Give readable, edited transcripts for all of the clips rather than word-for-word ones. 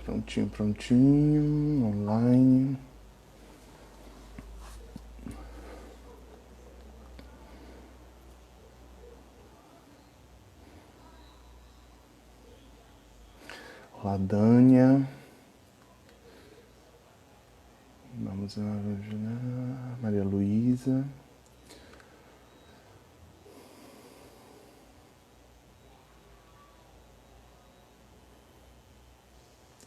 Prontinho, prontinho, online. Olá, Dânia. Vamos lá, Maria Luísa.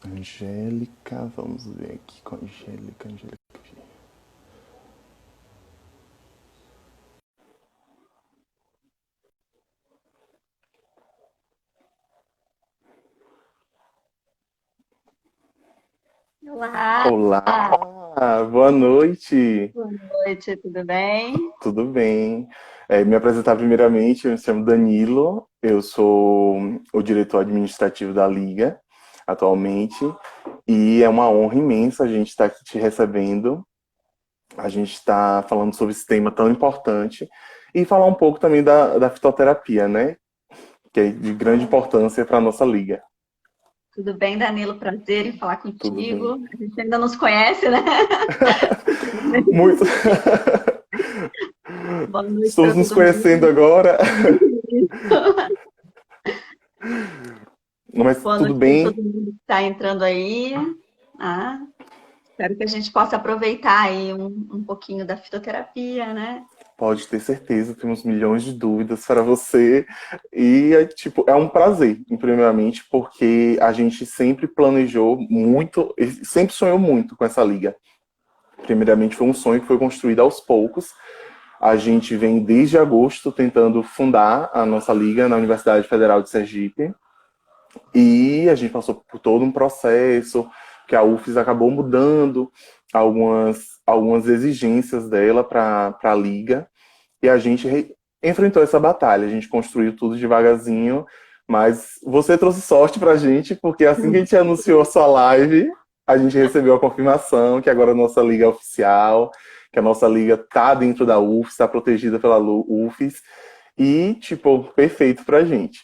Angélica, vamos ver aqui com a Angélica. Olá, Olá, boa noite. boa noite, tudo bem? Tudo bem? Me apresentar primeiramente, eu me chamo Danilo, eu sou o diretor administrativo da Liga atualmente e é uma honra imensa a gente estar aqui te recebendo. A gente está falando sobre esse tema tão importante e falar um pouco também da fitoterapia, né? Que é de grande importância para a nossa liga. Tudo bem, Danilo? Prazer em falar Tudo bem? contigo. A gente ainda não se conhece, né? Muito. Boa noite Estamos para nos todo conhecendo mundo. agora, mas Boa tudo noite para bem? todo mundo que está entrando aí. Ah, espero que a gente possa aproveitar aí um pouquinho da fitoterapia, né? Pode ter certeza, temos milhões de dúvidas para você. E tipo, é um prazer, primeiramente, porque a gente sempre planejou muito, e sempre sonhou muito com essa liga. Primeiramente, foi um sonho que foi construído aos poucos. A gente vem desde agosto tentando fundar a nossa liga na Universidade Federal de Sergipe. E a gente passou por todo um processo que a UFES acabou mudando algumas exigências dela para a liga. E a gente enfrentou essa batalha. A gente construiu tudo devagarzinho, mas você trouxe sorte pra gente, porque assim que a gente anunciou a sua live, a gente recebeu a confirmação que agora a nossa liga é oficial, que a nossa liga tá dentro da UFES, está protegida pela UFES, e, tipo, perfeito pra gente.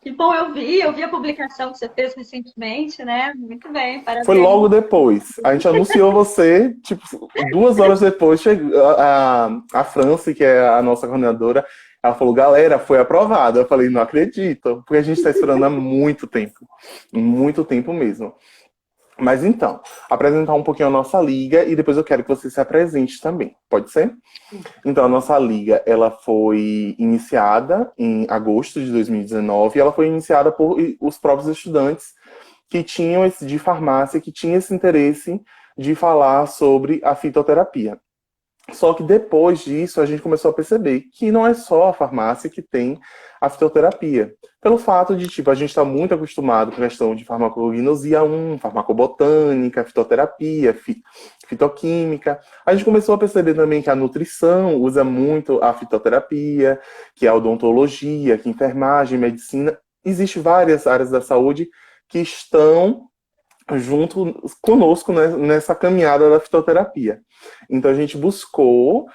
Que bom, eu vi a publicação que você fez recentemente, né? Muito bem, Foi parabéns. logo depois. A gente anunciou você, tipo, 2 horas depois, chegou a Franci, que é a nossa coordenadora, ela falou, galera, foi aprovado. Eu falei, não acredito, porque a gente está esperando há muito tempo mesmo. Mas então, apresentar um pouquinho a nossa liga e depois eu quero que você se apresente também, pode ser? Então, a nossa liga, ela foi iniciada em agosto de 2019 e ela foi iniciada por os próprios estudantes que tinham esse de farmácia, que tinham esse interesse de falar sobre a fitoterapia. Só que depois disso a gente começou a perceber que não é só a farmácia que tem a fitoterapia. Pelo fato de, tipo, a gente está muito acostumado com a questão de farmacognosia 1, farmacobotânica, fitoterapia, fitoquímica. A gente começou a perceber também que a nutrição usa muito a fitoterapia, que a odontologia, que a enfermagem, medicina. Existem várias áreas da saúde que estão junto conosco, né, nessa caminhada da fitoterapia. Então a gente buscou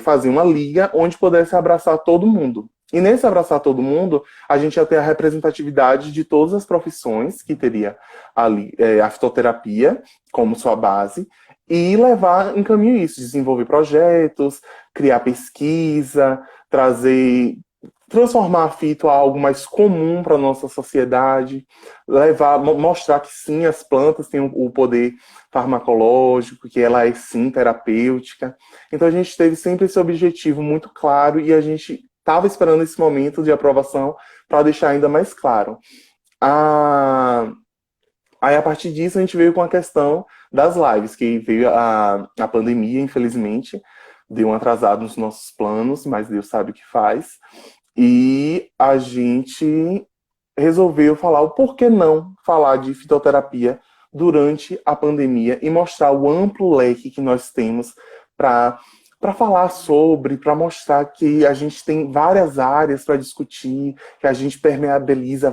fazer uma liga onde pudesse abraçar todo mundo. E nesse abraçar todo mundo, a gente ia ter a representatividade de todas as profissões que teria ali a fitoterapia como sua base e levar em caminho isso, desenvolver projetos, criar pesquisa, trazer transformar a fito a algo mais comum para a nossa sociedade, mostrar que sim, as plantas têm o poder farmacológico, que ela é sim terapêutica. Então a gente teve sempre esse objetivo muito claro e a gente estava esperando esse momento de aprovação para deixar ainda mais claro. A... Aí a partir disso a gente veio com a questão das lives, que veio a pandemia, infelizmente, deu um atrasado nos nossos planos, mas Deus sabe o que faz. E a gente resolveu falar o porquê não falar de fitoterapia durante a pandemia e mostrar o amplo leque que nós temos para falar sobre, para mostrar que a gente tem várias áreas para discutir, que a gente permeabiliza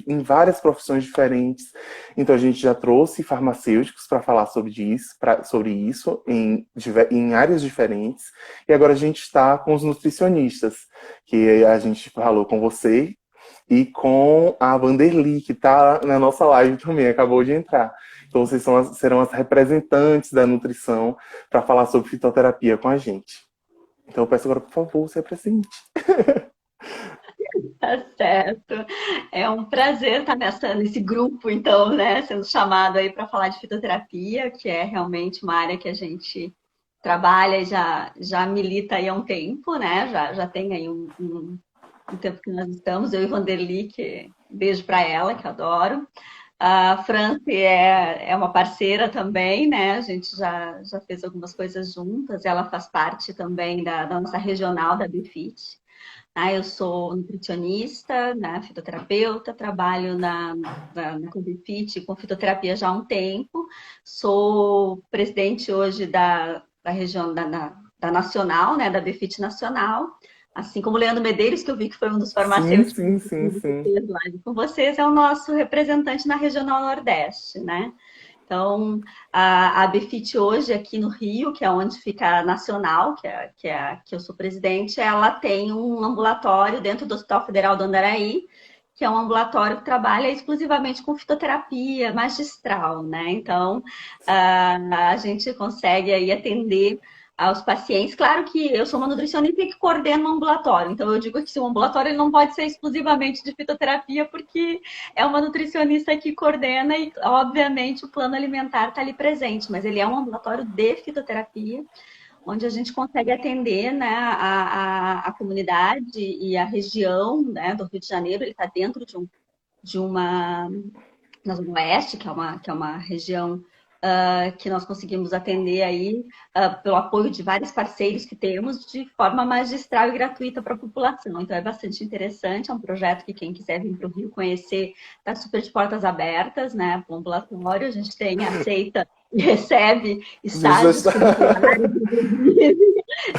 em várias profissões diferentes. Então a gente já trouxe farmacêuticos para falar sobre isso em áreas diferentes. E agora a gente está com os nutricionistas, que a gente falou com você, e com a Vanderly, que está na nossa live também, acabou de entrar. Então, vocês serão as representantes da nutrição para falar sobre fitoterapia com a gente. Então, eu peço agora, por favor, se apresente. Tá certo. É um prazer estar nesse grupo, então, né, sendo chamado aí para falar de fitoterapia, que é realmente uma área que a gente trabalha e já milita aí há um tempo, né? Já tem aí um tempo que nós estamos, eu e Vanderly, que beijo para ela, que adoro. A Franci é uma parceira também, né? A gente já fez algumas coisas juntas, ela faz parte também da nossa regional da Befit. Eu sou nutricionista, né, fitoterapeuta, trabalho na Codefit com fitoterapia já há um tempo. Sou presidente hoje da região da Nacional, né, da Befit Nacional. Assim como o Leandro Medeiros, que eu vi que foi um dos Sim, farmacêuticos sim, que sim, sim. fez live com vocês, é o nosso representante na Regional Nordeste, né? Então, a Befit hoje, aqui no Rio, que é onde fica a Nacional, que eu sou presidente, ela tem um ambulatório dentro do Hospital Federal do Andaraí, que é um ambulatório que trabalha exclusivamente com fitoterapia magistral, né? Então, a gente consegue aí atender aos pacientes. Claro que eu sou uma nutricionista que coordena um ambulatório, então eu digo que o ambulatório ele não pode ser exclusivamente de fitoterapia, porque é uma nutricionista que coordena e, obviamente, o plano alimentar está ali presente, mas ele é um ambulatório de fitoterapia, onde a gente consegue atender, né, a comunidade e a região, né, do Rio de Janeiro. Ele está dentro de uma na Zona Oeste, que é uma região que nós conseguimos atender aí pelo apoio de vários parceiros que temos de forma magistral e gratuita para a população. Então é bastante interessante, é um projeto que quem quiser vir para o Rio conhecer está super de portas abertas, né? Para o ambulatório, a gente tem, aceita e recebe A gente já estágios está... curriculares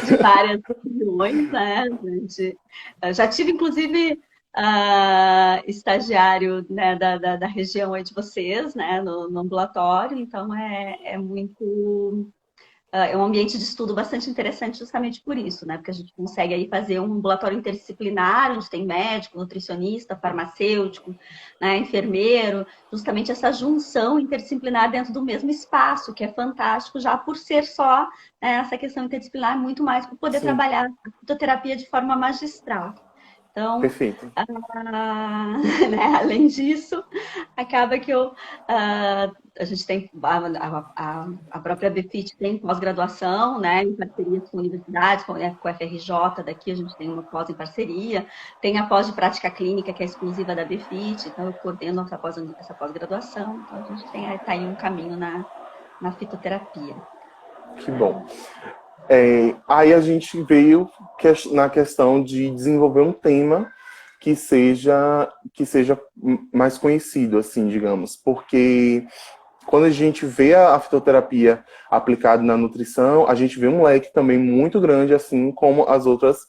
de várias regiões, né? Já tive, inclusive, estagiário, né, da região aí de vocês, né, no ambulatório, então é muito... É um ambiente de estudo bastante interessante justamente por isso, né? Porque a gente consegue aí fazer um ambulatório interdisciplinar, onde tem médico, nutricionista, farmacêutico, né, enfermeiro, justamente essa junção interdisciplinar dentro do mesmo espaço, que é fantástico já por ser só, né, essa questão interdisciplinar, muito mais para poder Sim, trabalhar a fitoterapia de forma magistral. Então, perfeito. né, além disso, acaba que a gente tem a própria BFIT tem pós-graduação, né, em parceria com universidades, com a FRJ daqui, a gente tem uma pós em parceria, tem a pós de prática clínica, que é exclusiva da BFIT, então eu coordeno essa pós-graduação, então a gente tá aí um caminho na fitoterapia. Que bom. Aí a gente veio na questão de desenvolver um tema que seja mais conhecido, assim, digamos, porque quando a gente vê a fitoterapia aplicada na nutrição, a gente vê um leque também muito grande, assim como as outras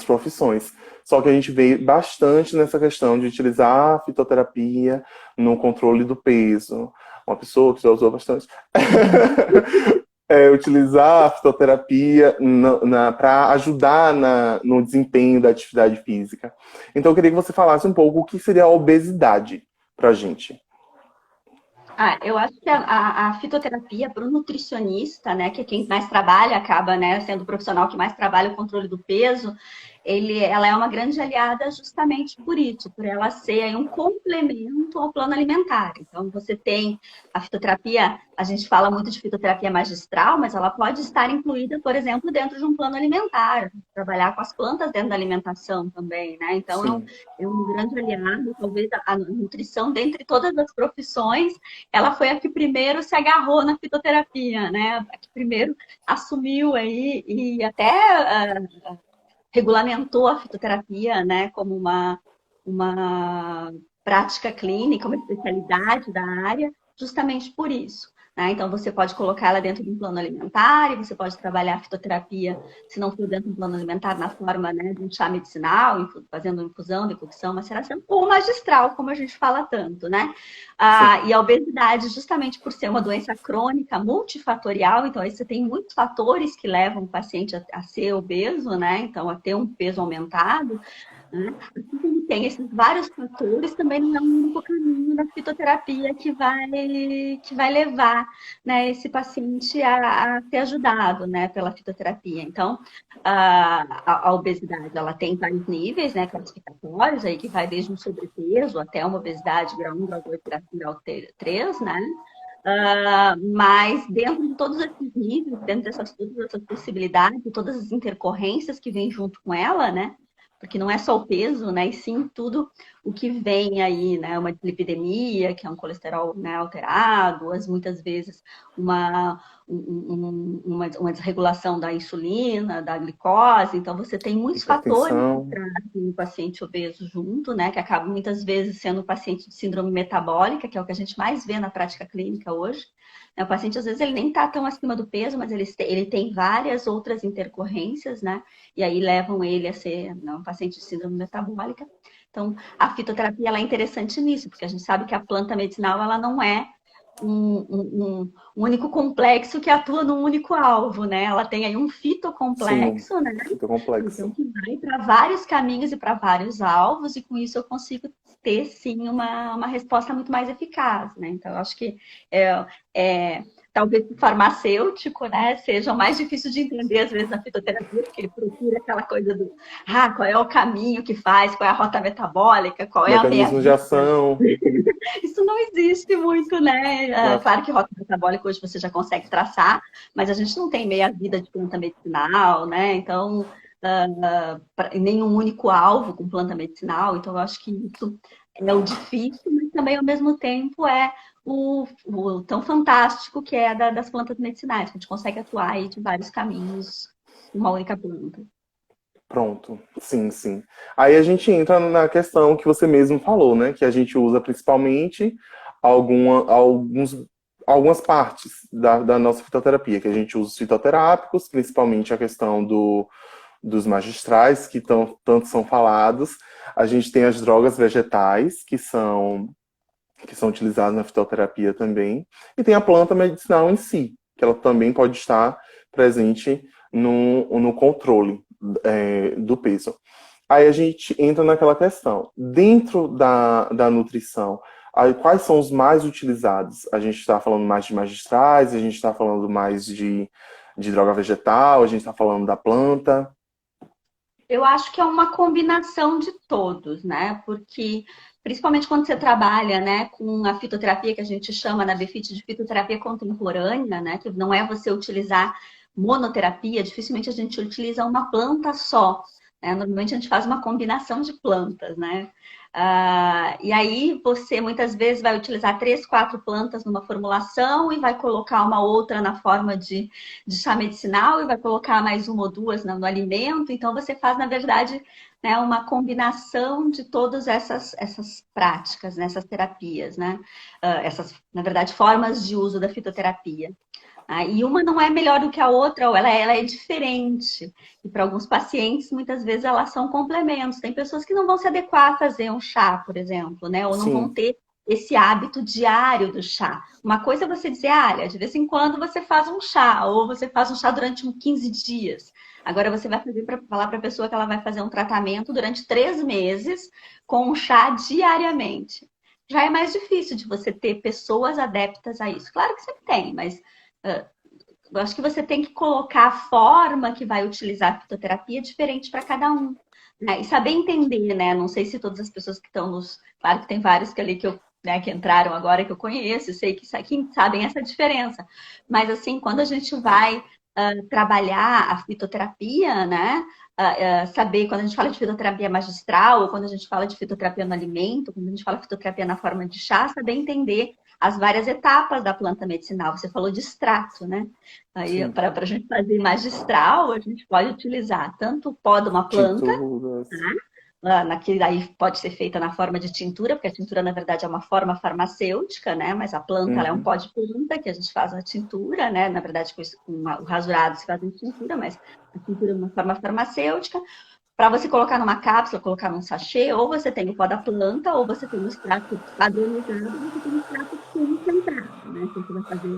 profissões. Só que a gente vê bastante nessa questão de utilizar a fitoterapia no controle do peso. Uma pessoa que já usou bastante. Utilizar a fitoterapia para ajudar no desempenho da atividade física. Então, eu queria que você falasse um pouco o que seria a obesidade para a gente. Eu acho que a fitoterapia para o nutricionista, né, que é quem mais trabalha, acaba, né, sendo o profissional que mais trabalha o controle do peso, ela é uma grande aliada justamente por isso, por ela ser aí um complemento ao plano alimentar. Então, você tem a fitoterapia, a gente fala muito de fitoterapia magistral, mas ela pode estar incluída, por exemplo, dentro de um plano alimentar, trabalhar com as plantas dentro da alimentação também, né? Então, Sim. é um grande aliado, talvez a nutrição, dentre todas as profissões, ela foi a que primeiro se agarrou na fitoterapia, né? A que primeiro assumiu aí e até regulamentou a fitoterapia, né, como uma prática clínica, uma especialidade da área, justamente por isso. Né? Então, você pode colocá-la dentro de um plano alimentar, e você pode trabalhar a fitoterapia, se não for dentro de um plano alimentar, na forma, né, de um chá medicinal, fazendo infusão, decocção, maceração, ou magistral, como a gente fala tanto, né? E a obesidade, justamente por ser uma doença crônica multifatorial, então aí você tem muitos fatores que levam o paciente a ser obeso, né? Então, a ter um peso aumentado. né? Assim como tem esses vários fatores, também não é um único caminho da fitoterapia que vai levar, né, esse paciente a ser ajudado, né, pela fitoterapia. Então, a obesidade, ela tem vários níveis, né, classificatórios, aí que vai desde um sobrepeso até uma obesidade grau 1, grau 2, grau 3, né? Mas dentro de todos esses níveis, dentro dessas todas essas possibilidades, todas as intercorrências que vêm junto com ela, né? Porque não é só o peso, né? E sim tudo o que vem aí, né? Uma dislipidemia, que é um colesterol, né, alterado, muitas vezes uma desregulação da insulina, da glicose. Então, você tem muitos fatores que Hipertensão. trazem o paciente obeso junto, né? Que acaba muitas vezes sendo um paciente de síndrome metabólica, que é o que a gente mais vê na prática clínica hoje. O paciente, às vezes, ele nem está tão acima do peso, mas ele tem várias outras intercorrências, né? E aí levam ele a ser, né, um paciente de síndrome metabólica. Então, a fitoterapia ela é interessante nisso, porque a gente sabe que a planta medicinal ela não é um único complexo que atua num único alvo, né? Ela tem aí um Sim, fitocomplexo, né? fica Então, complexo. que vai para vários caminhos e para vários alvos, e com isso eu consigo ter, sim, uma resposta muito mais eficaz, né? Então, eu acho que é, é, talvez o farmacêutico, né, seja o mais difícil de entender, às vezes, na fitoterapia, porque ele procura aquela coisa do, qual é o caminho que faz, qual é a rota metabólica, qual é a Mecanismos de meia-vida. ação. Isso não existe muito, né? Na... Claro que rota metabólica hoje você já consegue traçar, mas a gente não tem meia-vida de planta medicinal, né? Então, nenhum único alvo com planta medicinal. Então, eu acho que isso é o difícil, mas também, ao mesmo tempo, é o tão fantástico que é das plantas medicinais, que a gente consegue atuar aí de vários caminhos com uma única planta. Pronto. Sim, sim. Aí a gente entra na questão que você mesmo falou, né? Que a gente usa principalmente algumas partes da nossa fitoterapia, que a gente usa os fitoterápicos, principalmente a questão dos magistrais, que tanto são falados. A gente tem as drogas vegetais, que são utilizadas na fitoterapia também. E tem a planta medicinal em si, que ela também pode estar presente no controle do peso. Aí a gente entra naquela questão. Dentro da nutrição, aí, quais são os mais utilizados? A gente está falando mais de magistrais, a gente está falando mais de droga vegetal, a gente está falando da planta. Eu acho que é uma combinação de todos, né? Porque, principalmente quando você trabalha, né, com a fitoterapia que a gente chama na BFIT de fitoterapia contemporânea, né? Que não é você utilizar monoterapia, dificilmente a gente utiliza uma planta só, né? Normalmente a gente faz uma combinação de plantas, né? E aí você muitas vezes vai utilizar 3, 4 plantas numa formulação e vai colocar uma outra na forma de chá medicinal e vai colocar mais uma ou duas no alimento. Então, você faz, na verdade, né, uma combinação de todas essas práticas, né, essas terapias, né? Essas, na verdade, formas de uso da fitoterapia. E uma não é melhor do que a outra, ou ela é diferente. E para alguns pacientes, muitas vezes, elas são complementos. Tem pessoas que não vão se adequar a fazer um chá, por exemplo, né? Ou não vão Sim, ter esse hábito diário do chá. Uma coisa é você dizer, olha, de vez em quando você faz um chá, ou você faz um chá durante uns 15 dias. Agora você vai fazer para falar para a pessoa que ela vai fazer um tratamento durante 3 meses com um chá diariamente. Já é mais difícil de você ter pessoas adeptas a isso. Claro que sempre tem, mas eu acho que você tem que colocar a forma que vai utilizar a fitoterapia diferente para cada um. Né? E saber entender, né? Não sei se todas as pessoas que estão nos. Claro que tem vários que ali que eu. Né, que entraram agora que eu conheço, sei que sabem essa diferença. Mas assim, quando a gente vai trabalhar a fitoterapia, né? Saber quando a gente fala de fitoterapia magistral, ou quando a gente fala de fitoterapia no alimento, quando a gente fala de fitoterapia na forma de chá, saber entender as várias etapas da planta medicinal. Você falou de extrato, né? Aí, sim. para a gente fazer magistral, a gente pode utilizar tanto o pó de uma planta, Tinturas. naquele aí pode ser feita na forma de tintura, porque a tintura, na verdade, é uma forma farmacêutica, né? Mas a planta ela é um Uhum. pó de planta que a gente faz na tintura, né? Na verdade, o rasurado se faz em tintura, mas a tintura é uma forma farmacêutica. Para você colocar numa cápsula, colocar num sachê, ou você tem o pó da planta, ou você tem o extrato padronizado, ou você tem o extrato concentrado, né? Se você vai fazer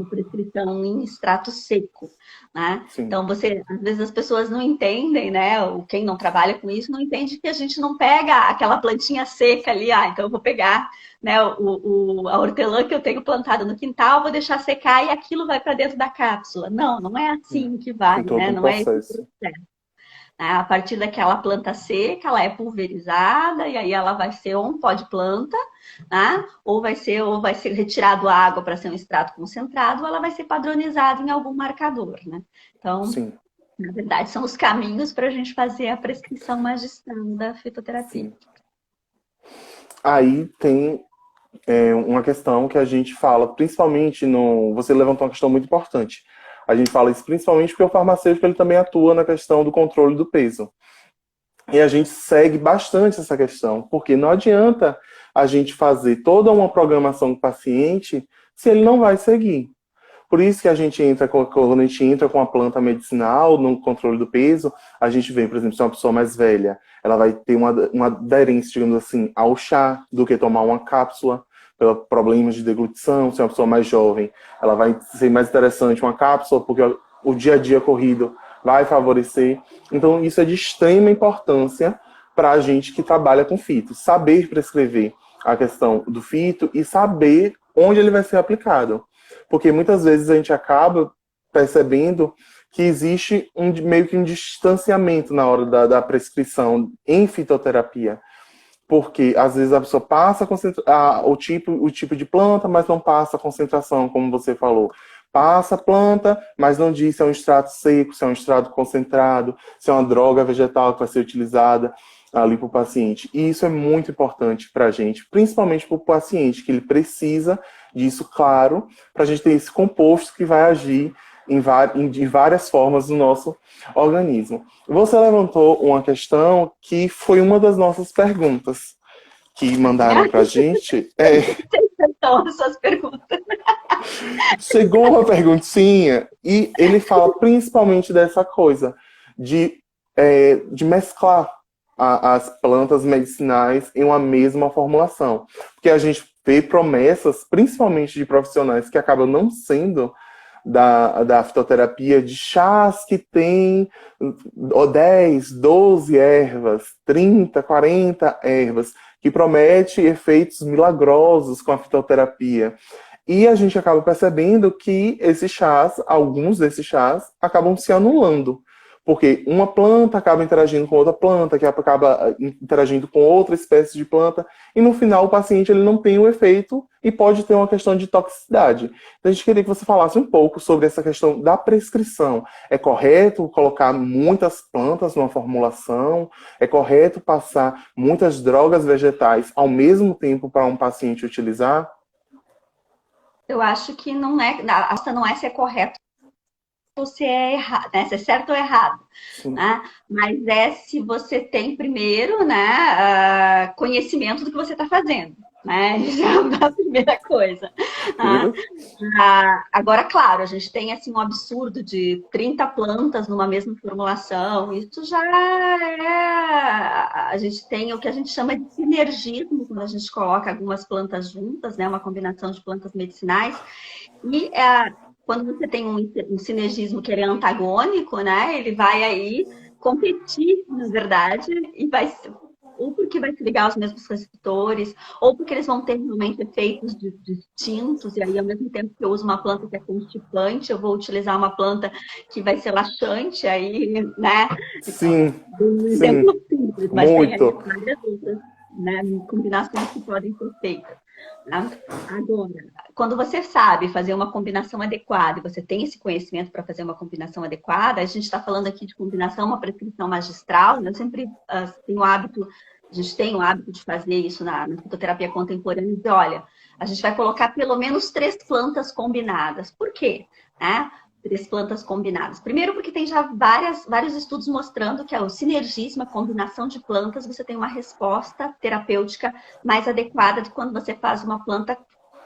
uma prescrição em extrato seco, né? Sim. Então, às vezes as pessoas não entendem, né? Ou quem não trabalha com isso não entende que a gente não pega aquela plantinha seca ali, então eu vou pegar, né, a hortelã que eu tenho plantada no quintal, vou deixar secar e aquilo vai para dentro da cápsula. Não, não é assim que vai, Tem todo né? um Não é esse o processo. processo. A partir daquela planta seca, ela é pulverizada e aí ela vai ser um pó de planta, né? ou vai ser retirado a água para ser um extrato concentrado, ou ela vai ser padronizada em algum marcador, né? Então, Sim, na verdade, são os caminhos para a gente fazer a prescrição magistral da fitoterapia. sim. Aí tem uma questão que a gente fala, principalmente no... Você levantou uma questão muito importante. A gente fala isso principalmente porque o farmacêutico ele também atua na questão do controle do peso. E a gente segue bastante essa questão, porque não adianta a gente fazer toda uma programação com o paciente se ele não vai seguir. Por isso que a gente quando a gente entra com a planta medicinal no controle do peso, a gente vê, por exemplo, se é uma pessoa mais velha, ela vai ter uma aderência, digamos assim, ao chá do que tomar uma cápsula, pelos problemas de deglutição. Se é uma pessoa mais jovem, ela vai ser mais interessante uma cápsula, porque o dia a dia corrido vai favorecer. Então, isso é de extrema importância para a gente que trabalha com fito. Saber prescrever a questão do fito e saber onde ele vai ser aplicado. Porque muitas vezes a gente acaba percebendo que existe meio que um distanciamento na hora da prescrição em fitoterapia. Porque às vezes a pessoa passa o tipo de planta, mas não passa a concentração, como você falou. Passa a planta, mas não diz se é um extrato seco, se é um extrato concentrado, se é uma droga vegetal que vai ser utilizada ali para o paciente. E isso é muito importante para a gente, principalmente para o paciente, que ele precisa disso, claro, para a gente ter esse composto que vai agir de várias formas no nosso organismo. Você levantou uma questão que foi uma das nossas perguntas que mandaram para a gente. Então, as suas perguntas. Chegou uma perguntinha e ele fala principalmente dessa coisa de mesclar as plantas medicinais em uma mesma formulação. Porque a gente vê promessas, principalmente de profissionais que acabam não sendo da fitoterapia, de chás que tem 10, 12 ervas, 30, 40 ervas, que promete efeitos milagrosos com a fitoterapia. E a gente acaba percebendo que esses chás, alguns desses chás, acabam se anulando. Porque uma planta acaba interagindo com outra planta, que acaba interagindo com outra espécie de planta, e no final o paciente ele não tem o efeito e pode ter uma questão de toxicidade. Então a gente queria que você falasse um pouco sobre essa questão da prescrição. É correto colocar muitas plantas numa formulação? É correto passar muitas drogas vegetais ao mesmo tempo para um paciente utilizar? Eu acho que não é, a questão não é se é correto ou se é errado, né? Se é certo ou errado, né? Mas é se você tem primeiro, né, conhecimento do que você está fazendo, né? Isso é a primeira coisa. Agora, claro, a gente tem assim um absurdo de 30 plantas numa mesma formulação. Isso já a gente tem o que a gente chama de sinergismo quando a gente coloca algumas plantas juntas, né? Uma combinação de plantas medicinais. E quando você tem um sinergismo que ele é antagônico, né? Ele vai aí competir, na verdade, e vai ou porque vai se ligar aos mesmos receptores, ou porque eles vão ter realmente efeitos distintos, e aí ao mesmo tempo que eu uso uma planta que é constipante, eu vou utilizar uma planta que vai ser laxante, aí, né? Sim, Um exemplo simples, mas tem aí várias outras, né, combinações que podem ser feitas. Agora, quando você sabe fazer uma combinação adequada e você tem esse conhecimento para fazer uma combinação adequada, a gente está falando aqui de combinação, uma prescrição magistral, né? Eu sempre tenho o hábito, a gente tem o hábito de fazer isso na fitoterapia contemporânea, e olha, a gente vai colocar pelo menos 3 plantas combinadas. Por quê? 3 plantas combinadas. Primeiro porque tem já vários estudos mostrando que o sinergismo, a combinação de plantas, você tem uma resposta terapêutica mais adequada de quando você faz uma planta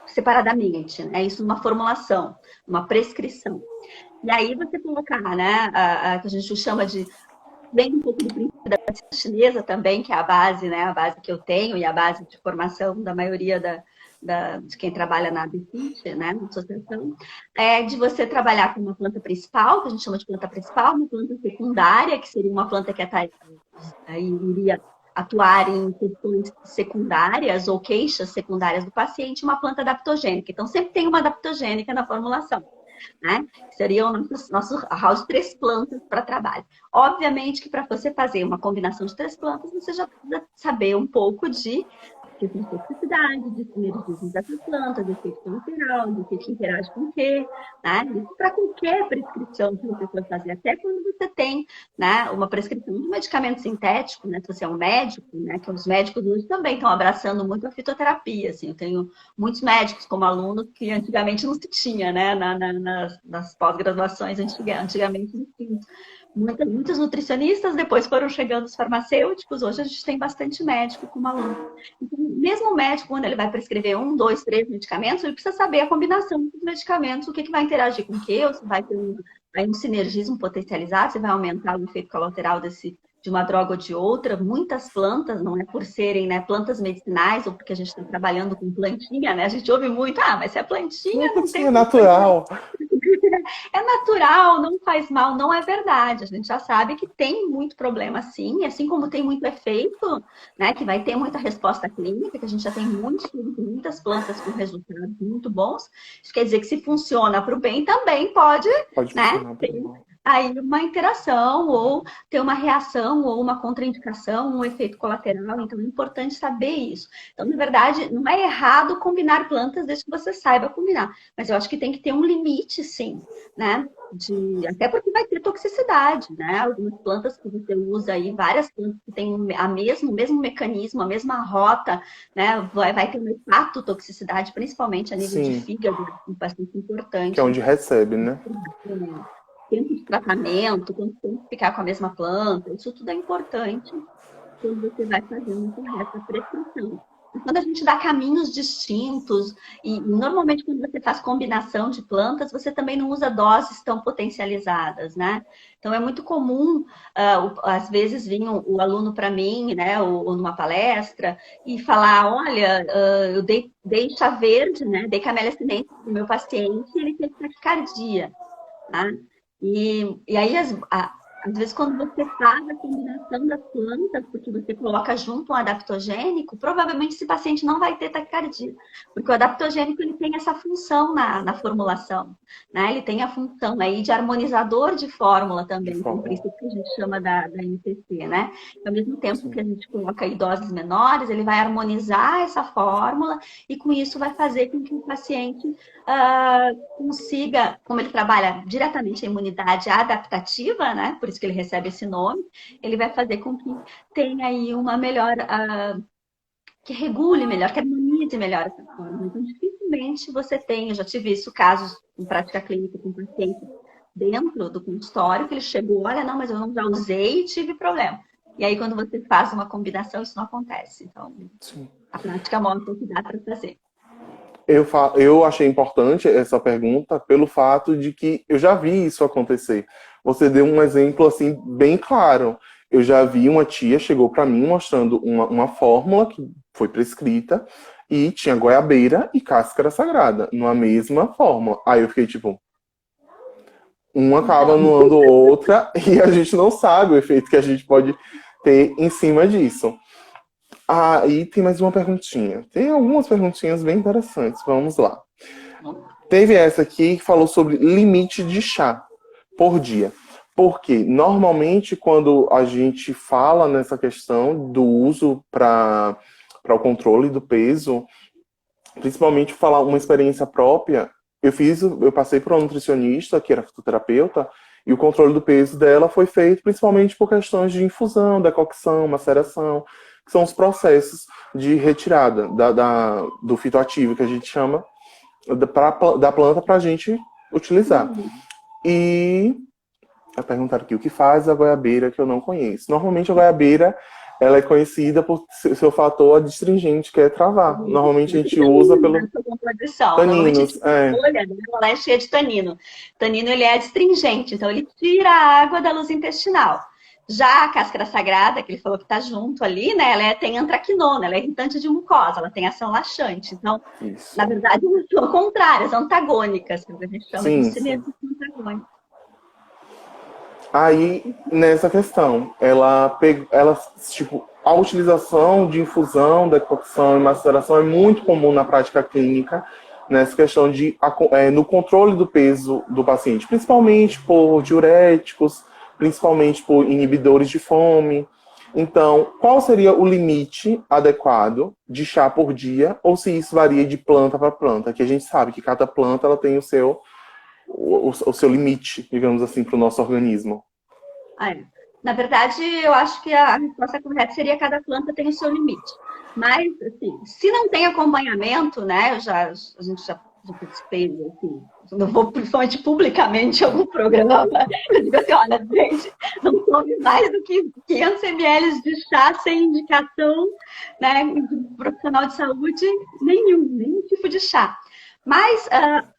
separadamente, né? Isso numa formulação, uma prescrição. E aí você colocar, né, que a gente chama de, vem um pouco do princípio da medicina chinesa também, que é a base, né, a base que eu tenho e a base de formação da maioria de quem trabalha na ABFIT, né, na associação, é de você trabalhar com uma planta principal, que a gente chama de planta principal, uma planta secundária, que seria uma planta que iria atuar em questões secundárias ou queixas secundárias do paciente, uma planta adaptogênica. Então, sempre tem uma adaptogênica na formulação, né? Seria o nosso hall de 3 plantas para trabalho. Obviamente que para você fazer uma combinação de 3 plantas, você já precisa saber um pouco de toxicidade, de sinergismo dessas plantas, de efeito colateral, de que interage com o quê, né? Isso para qualquer prescrição que você for fazer, até quando você tem, né, uma prescrição de medicamento sintético, né? Se você é um médico, né? Que os médicos hoje também estão abraçando muito a fitoterapia, assim. Eu tenho muitos médicos como alunos que antigamente não se tinha, né? Nas pós-graduações, antigamente não tinha. Muitos nutricionistas, depois foram chegando os farmacêuticos, hoje a gente tem bastante médico como aluno. Então, mesmo o médico, quando ele vai prescrever 1, 2, 3 medicamentos, ele precisa saber a combinação dos medicamentos, o que vai interagir com o que, ou se vai ter um sinergismo potencializado, se vai aumentar o efeito colateral de uma droga ou de outra. Muitas plantas, não é por serem, né, plantas medicinais, ou porque a gente está trabalhando com plantinha, né? A gente ouve muito, mas se é plantinha, não tem... É natural. É natural, não faz mal, não é verdade. A gente já sabe que tem muito problema sim, assim como tem muito efeito, né? Que vai ter muita resposta clínica, que a gente já tem muitas plantas com resultados muito bons. Isso quer dizer que se funciona para o bem, também pode, né, ter aí uma interação, ou ter uma reação, ou uma contraindicação, um efeito colateral. Então é importante saber isso. Então, na verdade, não é errado combinar plantas desde que você saiba combinar. Mas eu acho que tem que ter um limite, sim, né? Até porque vai ter toxicidade, né? Algumas plantas que você usa aí, várias plantas que têm o mesmo mecanismo, a mesma rota, né? Vai ter uma hepatotoxicidade, principalmente a nível de fígado, bastante importante. Que é onde recebe, né? Tempo de tratamento, quanto tempo ficar com a mesma planta, isso tudo é importante quando você vai fazer uma correta prescrição. Quando a gente dá caminhos distintos, e normalmente quando você faz combinação de plantas, você também não usa doses tão potencializadas, né? Então é muito comum, às vezes, vir o aluno para mim, né, ou numa palestra, e falar, olha, eu dei chá verde, né, dei camélia sinensis para o meu paciente e ele teve taquicardia, tá? E aí, às vezes, quando você faz a combinação das plantas, porque você coloca junto um adaptogênico, provavelmente esse paciente não vai ter taquicardia, porque o adaptogênico ele tem essa função na formulação, né? Ele tem a função aí de harmonizador de fórmula também, que é por isso que a gente chama da MPC, né? Ao mesmo tempo que a gente coloca aí doses menores, ele vai harmonizar essa fórmula e com isso vai fazer com que o paciente consiga, como ele trabalha diretamente a imunidade adaptativa, né? Por isso que ele recebe esse nome, ele vai fazer com que tenha aí uma melhor, que regule melhor, que harmonize melhor essa forma. Então, dificilmente você tem, eu já tive isso, casos em prática clínica com paciente dentro do consultório, que ele chegou, olha, não, mas eu não já usei e tive problema. E aí, quando você faz uma combinação, isso não acontece. Então, a prática mostra o que dá para fazer. Eu achei importante essa pergunta pelo fato de que eu já vi isso acontecer. Você deu um exemplo assim bem claro. Eu já vi uma tia chegou para mim mostrando uma fórmula que foi prescrita e tinha goiabeira e cáscara sagrada numa mesma fórmula. Aí eu fiquei tipo, uma acaba anulando outra e a gente não sabe o efeito que a gente pode ter em cima disso. E tem mais uma perguntinha. Tem algumas perguntinhas bem interessantes. Vamos lá. Teve essa aqui que falou sobre limite de chá por dia. Porque normalmente quando a gente fala nessa questão do uso para o controle do peso, principalmente falar uma experiência própria, eu passei por uma nutricionista que era fitoterapeuta e o controle do peso dela foi feito principalmente por questões de infusão, decocção, maceração, que são os processos de retirada do fitoativo que a gente chama da planta para a gente utilizar. E perguntaram aqui o que faz a goiabeira, que eu não conheço. Normalmente a goiabeira ela é conhecida por seu fator adstringente, que é travar. Normalmente a gente usa pelo taninos. Folha, ela é cheia de tanino. O tanino ele é adstringente, então ele tira a água da luz intestinal. Já a cáscara sagrada, que ele falou que está junto ali, né? Tem antraquinona, ela é irritante de mucosa, ela tem ação laxante. Então, na Isso. verdade, são contrárias, antagônicas, que a gente chama de Sim, sim. sinergia antagônica. Aí, nessa questão, tipo, a utilização de infusão, decocção e maceração é muito comum na prática clínica, nessa questão no controle do peso do paciente, principalmente por diuréticos, principalmente por inibidores de fome. Então, qual seria o limite adequado de chá por dia, ou se isso varia de planta para planta? Que a gente sabe que cada planta ela tem o seu limite, digamos assim, para o nosso organismo. Ah, é. Na verdade, eu acho que a resposta correta seria cada planta tem o seu limite. Mas, assim, se não tem acompanhamento, né? A gente já participei, assim, não vou principalmente publicamente em algum programa, eu digo assim, olha, gente, não tome mais do que 500 ml de chá sem indicação, né, de profissional de saúde nenhum tipo de chá. Mas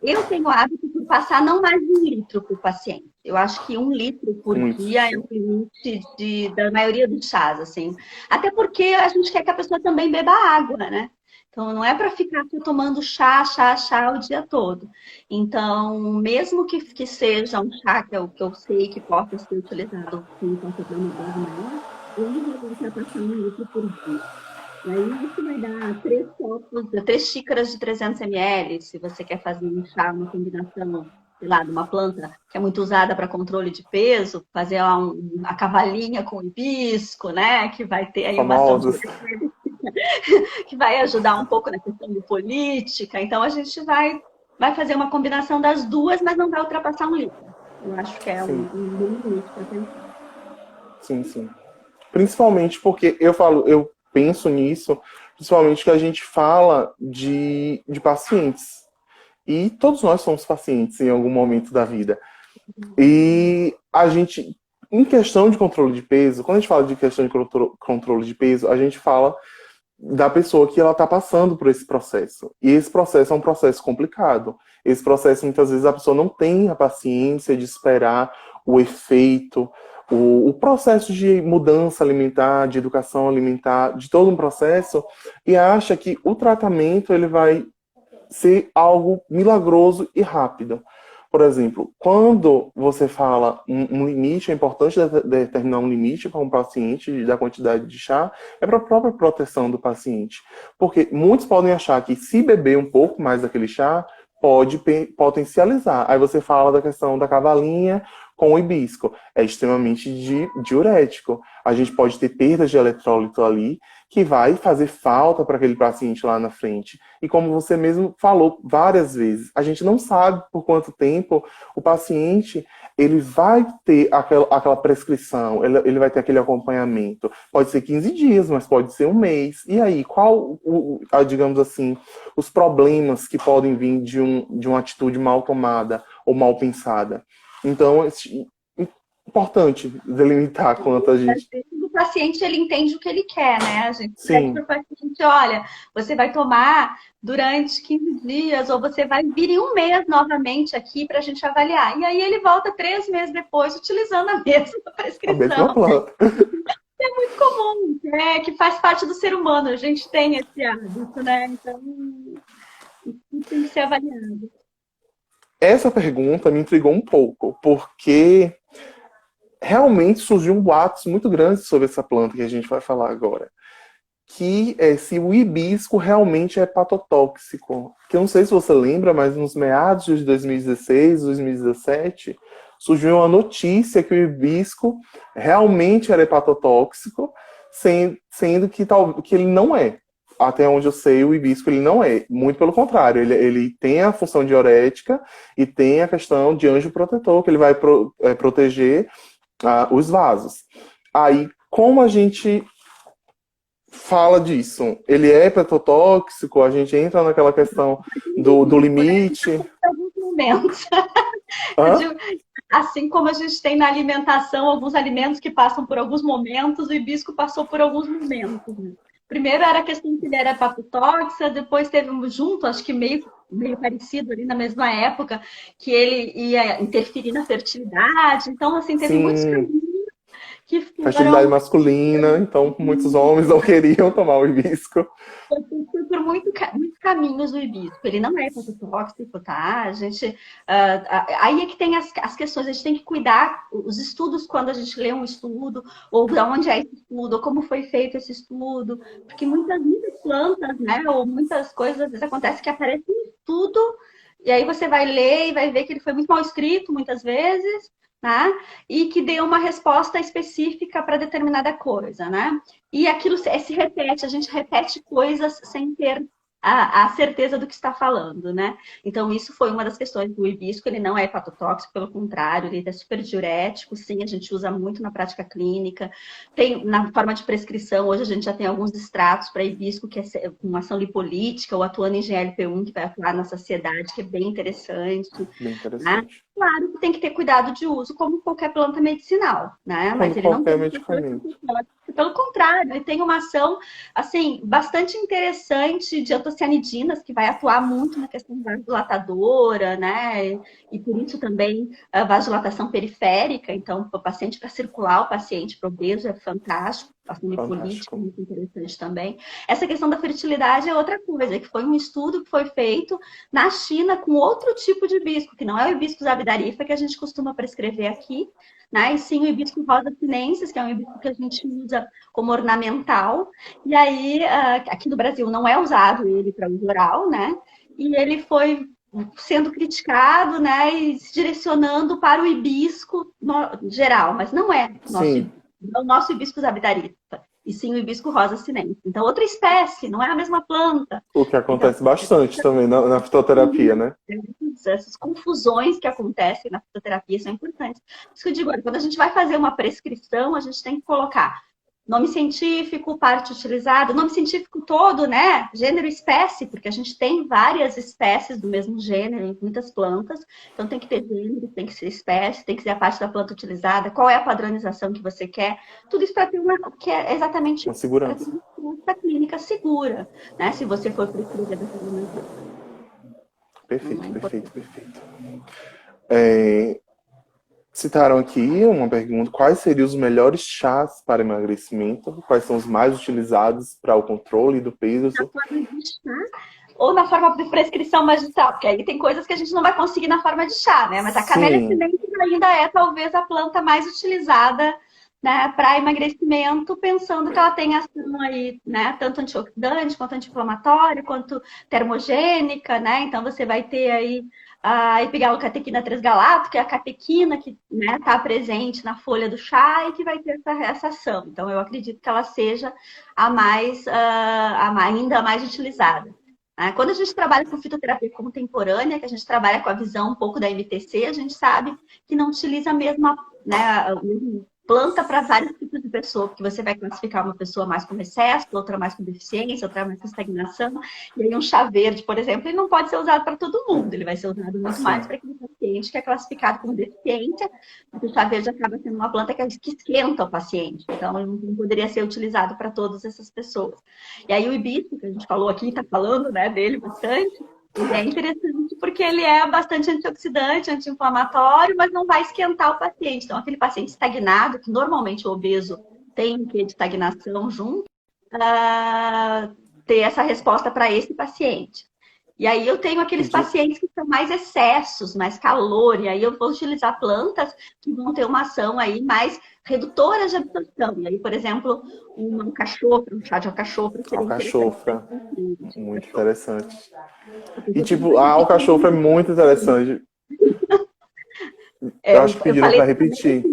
eu tenho o hábito de passar não mais de 1 litro para o paciente. Eu acho que 1 litro por dia é o limite da maioria dos chás, assim. Até porque a gente quer que a pessoa também beba água, né? Então, não é para ficar tomando chá o dia todo. Então, mesmo que seja um chá que eu sei que possa ser utilizado com uma dose maior, eu não vou passar 1 litro por dia. E aí isso vai dar 3 copos, 3 xícaras de 300 ml, se você quer fazer um chá, uma combinação, sei lá, de uma planta que é muito usada para controle de peso, fazer a cavalinha com hibisco, né? Que vai ter aí uma ação Famosos. diurética, que vai ajudar um pouco na questão de política. Então a gente vai fazer uma combinação das duas, mas não vai ultrapassar 1 litro. Eu acho que é Sim, um bom limite para pensar. sim, sim. Principalmente porque eu penso nisso, principalmente que a gente fala de pacientes. E todos nós somos pacientes em algum momento da vida. E a gente, em questão de controle de peso, quando a gente fala de questão de controle de peso, a gente fala da pessoa que ela está passando por esse processo. E esse processo é um processo complicado. Esse processo, muitas vezes, a pessoa não tem a paciência de esperar o efeito, o processo de mudança alimentar, de educação alimentar, de todo um processo, e acha que o tratamento ele vai ser algo milagroso e rápido. Por exemplo, quando você fala um limite, é importante determinar um limite para um paciente da quantidade de chá, é para a própria proteção do paciente. Porque muitos podem achar que se beber um pouco mais daquele chá, pode potencializar. Aí você fala da questão da cavalinha com o hibisco. É extremamente diurético. A gente pode ter perdas de eletrólito ali, que vai fazer falta para aquele paciente lá na frente. E como você mesmo falou várias vezes, a gente não sabe por quanto tempo o paciente ele vai ter aquela prescrição, ele vai ter aquele acompanhamento. Pode ser 15 dias, mas pode ser um mês. E aí, digamos assim, os problemas que podem vir de uma atitude mal tomada ou mal pensada? Então, importante delimitar quanto a gente. O paciente ele entende o que ele quer, né? A gente pede Sim, para o paciente, olha, você vai tomar durante 15 dias ou você vai vir em 1 mês novamente aqui para a gente avaliar. E aí ele volta 3 meses depois utilizando a mesma a mesma prescrição. planta. É muito comum, que faz parte do ser humano, a gente tem esse hábito, né? Então, isso tem que ser avaliado. Essa pergunta me intrigou um pouco, porque realmente surgiu um boatos muito grande sobre essa planta que a gente vai falar agora. Que é se o hibisco realmente é hepatotóxico. Que eu não sei se você lembra, mas nos meados de 2016, 2017, surgiu uma notícia que o hibisco realmente era hepatotóxico, sendo que ele não é. Até onde eu sei, o hibisco ele não é. Muito pelo contrário, ele tem a função diurética e tem a questão de anjo protetor, que ele vai proteger os vasos. Aí, como a gente fala disso? Ele é hepatotóxico? A gente entra naquela questão do limite? Em alguns momentos. Eu Hã? digo, assim como a gente tem na alimentação alguns alimentos que passam por alguns momentos, o hibisco passou por alguns momentos. Né? Primeiro era a questão que ele era hepatotóxico, depois teve junto, acho que meio parecido ali na mesma época, que ele ia interferir na fertilidade. Então, assim, teve muitos Sim, caminhos que Fertilidade foram masculina, então muitos homens não queriam tomar o hibisco. por muitos caminhos do hibisco. Ele não é hepatotóxico, tá? A gente, aí é que tem as questões, a gente tem que cuidar os estudos quando a gente lê um estudo, ou de onde é esse estudo, ou como foi feito esse estudo, porque muitas plantas, né, ou muitas coisas, às vezes acontece que aparece um estudo, e aí você vai ler e vai ver que ele foi muito mal escrito, muitas vezes, né? E que deu uma resposta específica para determinada coisa, né? E aquilo se repete, a gente repete coisas sem ter a certeza do que está falando, né? Então, isso foi uma das questões do hibisco, ele não é hepatotóxico, pelo contrário, ele é super diurético, sim, a gente usa muito na prática clínica. Tem, na forma de prescrição, hoje a gente já tem alguns extratos para hibisco, que é com ação lipolítica, ou atuando em GLP-1, que vai atuar na saciedade, que é bem interessante. Bem Né? interessante. Claro que tem que ter cuidado de uso, como qualquer planta medicinal, né? Mas Como ele não qualquer tem medicamento. pelo contrário, ele tem uma ação assim bastante interessante de antocianidinas que vai atuar muito na questão vasodilatadora, né? E por isso também a vasodilatação periférica. Então, para o paciente, para circular o paciente para obeso é fantástico. Ação lipolítica, Fantástico. muito interessante também. Essa questão da fertilidade é outra coisa, que foi um estudo que foi feito na China com outro tipo de hibisco, que não é o hibiscus abdarifa que a gente costuma prescrever aqui, né? E sim o hibisco rosa sinensis, que é um hibisco que a gente usa como ornamental. E aí, aqui no Brasil não é usado ele para uso oral, né? E ele foi sendo criticado, né? E se direcionando para o hibisco geral, mas não é Sim, o nosso hibiscus abdarifa, e sim o hibisco rosa sinensis. Então, outra espécie, não é a mesma planta. o que Então, acontece bastante também na fitoterapia, né? essas confusões que acontecem na fitoterapia são importantes. Por isso que eu digo, olha, quando a gente vai fazer uma prescrição, a gente tem que colocar nome científico, parte utilizada, nome científico todo, né? Gênero e espécie, porque a gente tem várias espécies do mesmo gênero em muitas plantas, então tem que ter gênero, tem que ser espécie, tem que ser a parte da planta utilizada, qual é a padronização que você quer, tudo isso para ter uma, que é exatamente Uma para ter segurança. uma clínica segura, né? Se você for prescrever dessa maneira. Perfeito, perfeito, perfeito. Citaram aqui uma pergunta: quais seriam os melhores chás para emagrecimento? Quais são os mais utilizados para o controle do peso? Ou na forma de prescrição magistral, porque aí tem coisas que a gente não vai conseguir na forma de chá, né? Mas a camélia Sim, sinensis ainda é talvez a planta mais utilizada, né, para emagrecimento, pensando que ela tem ação aí, né, tanto antioxidante, quanto anti-inflamatória, quanto termogênica, né? Então você vai ter aí a epigalocatequina 3-galato, que é a catequina que está presente na folha do chá e que vai ter essa ação. Então eu acredito que ela seja a mais, ainda mais utilizada. Quando a gente trabalha com fitoterapia contemporânea, que a gente trabalha com a visão um pouco da MTC, a gente sabe que não utiliza a mesma, né, a mesma planta para vários tipos de pessoa, porque você vai classificar uma pessoa mais com excesso, outra mais com deficiência, outra mais com estagnação. E aí um chá verde, por exemplo, ele não pode ser usado para todo mundo, ele vai ser usado muito mais sim. para aquele paciente que é classificado como deficiência, porque o chá verde acaba sendo uma planta que esquenta o paciente, então ele não poderia ser utilizado para todas essas pessoas. E aí o hibisco, que a gente falou aqui, está falando, né, dele bastante, ele é interessante porque ele é bastante antioxidante, anti-inflamatório, mas não vai esquentar o paciente. Então, aquele paciente estagnado, que normalmente o obeso tem um quê de estagnação junto, ter essa resposta para esse paciente. E aí eu tenho aqueles pacientes que são mais excessos, mais calor, e aí eu vou utilizar plantas que vão ter uma ação aí mais redutora de absorção. E aí, por exemplo, um alcachofra, um chá de alcachofra seria interessante. Alcachofra, muito interessante. E tipo, a alcachofra é muito interessante. Eu acho que Eu pediram falei para repetir.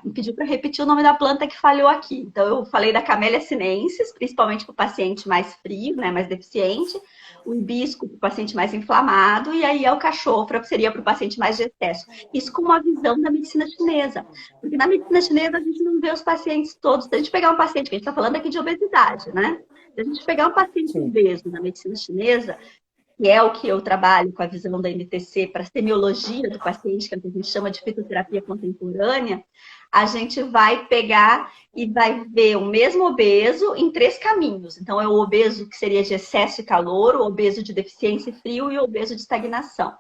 me pediu para repetir o nome da planta que falhou aqui. Então, eu falei da Camellia sinensis, principalmente para o paciente mais frio, né, mais deficiente, o hibisco para o paciente mais inflamado, e aí a alcachofra seria para o paciente mais de excesso. Isso com uma visão da medicina chinesa. Porque na medicina chinesa a gente não vê os pacientes todos. Se a gente pegar um paciente, que a gente está falando aqui de obesidade, né? Se a gente pegar um paciente obeso na medicina chinesa, que é o que eu trabalho com a visão da MTC para a semiologia do paciente, que a gente chama de fitoterapia contemporânea, a gente vai pegar e vai ver o mesmo obeso em 3 caminhos. Então, é o obeso que seria de excesso e calor, o obeso de deficiência e frio e o obeso de estagnação.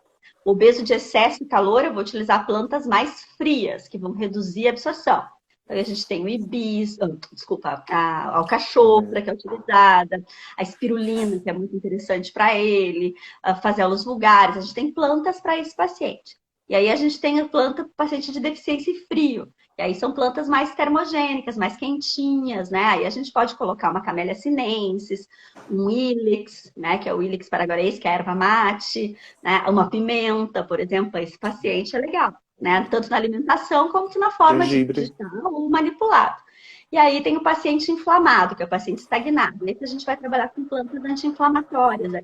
O obeso de excesso e calor, eu vou utilizar plantas mais frias, que vão reduzir a absorção. Então, a gente tem o hibisco, desculpa, a alcachofra, que é utilizada, a espirulina, que é muito interessante para ele, a fazelas vulgares. A gente tem plantas para esse paciente. E aí a gente tem a planta para o paciente de deficiência e frio. E aí são plantas mais termogênicas, mais quentinhas, né? Aí a gente pode colocar uma Camellia sinensis, um Ilex, né? Que é o Ilex paraguarense, que é a erva mate, né? Uma pimenta, por exemplo, para esse paciente é legal, né? Tanto na alimentação como na forma de Gengibre. chá ou manipulado. E aí tem o paciente inflamado, que é o paciente estagnado. Nesse a gente vai trabalhar com plantas anti-inflamatórias, né?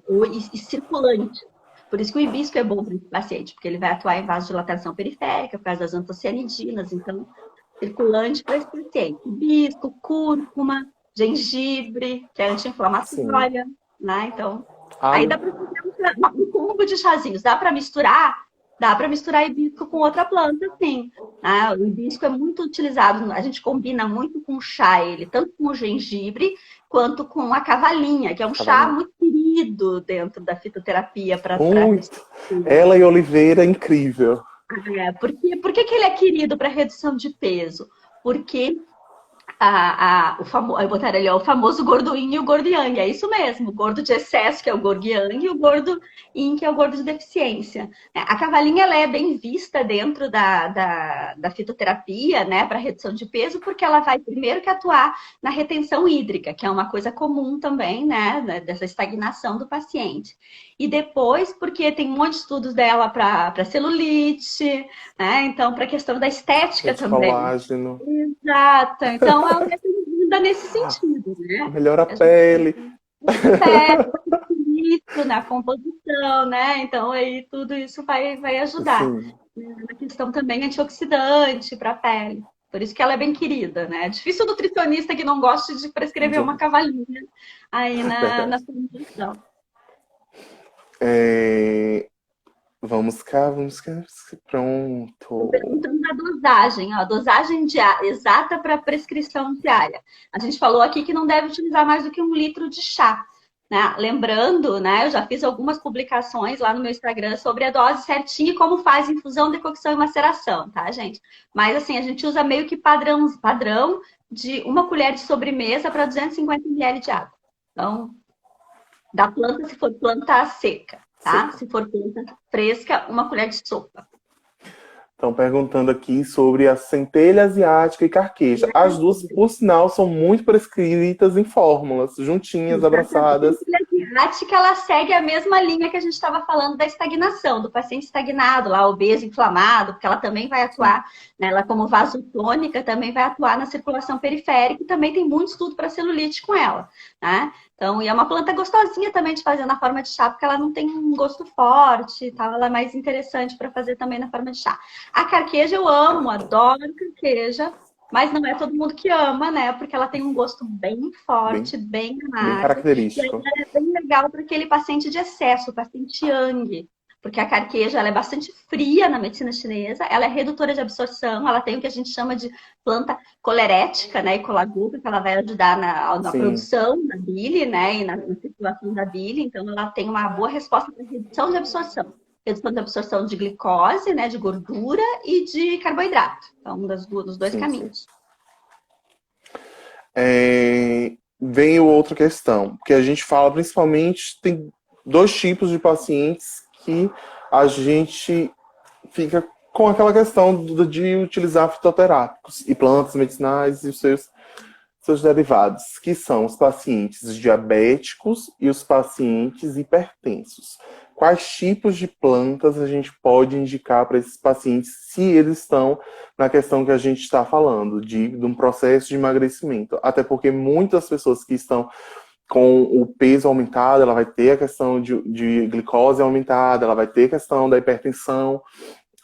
E circulantes. Por isso que o hibisco é bom para esse paciente, porque ele vai atuar em vasodilatação periférica, por causa das antocianidinas, então, circulante para esse paciente. Hibisco, cúrcuma, gengibre, que é Sim. anti-inflamatória, né? Então, aí Ah, dá para fazer um combo de chazinhos. Dá para misturar? Dá para misturar hibisco com outra planta, sim. Ah, o hibisco é muito utilizado, a gente combina muito com chá ele, tanto com o gengibre quanto com a cavalinha, que é um chá cavalinho. muito querido dentro da fitoterapia para Muito. Ela e Oliveira, incrível. por que ele é querido para redução de peso? Porque eu botaria ali, ó, o famoso gordo yin e o gordo yang. É isso mesmo, o gordo de excesso, que é o gordo yang, e o gordo yin, que é o gordo de deficiência. A cavalinha ela é bem vista dentro da fitoterapia, né, para redução de peso, porque ela vai primeiro que atuar na retenção hídrica, que é uma coisa comum também, né, dessa estagnação do paciente. E depois, porque tem um monte de estudos dela para celulite, né, então para a questão da estética De também. colágeno. Exato. Então, ela é bem-vinda nesse sentido, né? Melhora a A gente pele. pega isso na composição, né? Então, aí tudo isso vai ajudar. Sim, Na questão também antioxidante para a pele. Por isso que ela é bem querida, né? É difícil o nutricionista que não goste de prescrever uma cavalinha aí na verdade. formulação. É, vamos cá. Estou Pronto. perguntando da dosagem, ó, a dosagem exata para prescrição diária. A gente falou aqui que não deve utilizar mais do que 1 litro de chá. Né? Lembrando, né, eu já fiz algumas publicações lá no meu Instagram sobre a dose certinha e como faz infusão, decocção e maceração, tá, gente? Mas assim, a gente usa meio que padrão de 1 colher de sobremesa para 250 ml de água. Então, da planta, se for planta seca, tá? Seca. Se for planta fresca, 1 colher de sopa. Estão perguntando aqui sobre a centelha asiática e carqueja. As duas, por sinal, são muito prescritas em fórmulas, juntinhas, abraçadas. A asiática, ela segue a mesma linha que a gente estava falando da estagnação, do paciente estagnado, lá, obeso, inflamado, porque ela também vai Sim, atuar, né, ela como vasotônica, também vai atuar na circulação periférica e também tem muito estudo para celulite com ela, né? Então, e é uma planta gostosinha também de fazer na forma de chá, porque ela não tem um gosto forte e tal, ela é mais interessante para fazer também na forma de chá. A carqueja eu amo, adoro carqueja, mas não é todo mundo que ama, né? Porque ela tem um gosto bem bem, forte, bem bem amargo. E aí característico. ela é bem legal para aquele paciente de excesso, o paciente yang. Porque a carqueja ela é bastante fria na medicina chinesa, ela é redutora de absorção, ela tem o que a gente chama de planta colerética, né? E colaguba, que ela vai ajudar na Sim, produção da bile, né? E na circulação da bile. Então, ela tem uma boa resposta para redução de absorção. Redução de absorção de glicose, né? De gordura e de carboidrato. Então, dos dois sim, sim. caminhos. Vem outra questão, porque a gente fala principalmente, tem dois tipos de pacientes que a gente fica com aquela questão de utilizar fitoterápicos e plantas medicinais e os seus derivados, que são os pacientes diabéticos e os pacientes hipertensos. Quais tipos de plantas a gente pode indicar para esses pacientes se eles estão na questão que a gente está falando, de um processo de emagrecimento? Até porque muitas pessoas que estão com o peso aumentado, ela vai ter a questão de glicose aumentada, ela vai ter a questão da hipertensão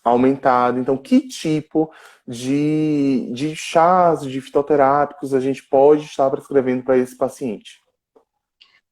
aumentada. Então, que tipo de chás, de fitoterápicos a gente pode estar prescrevendo para esse paciente?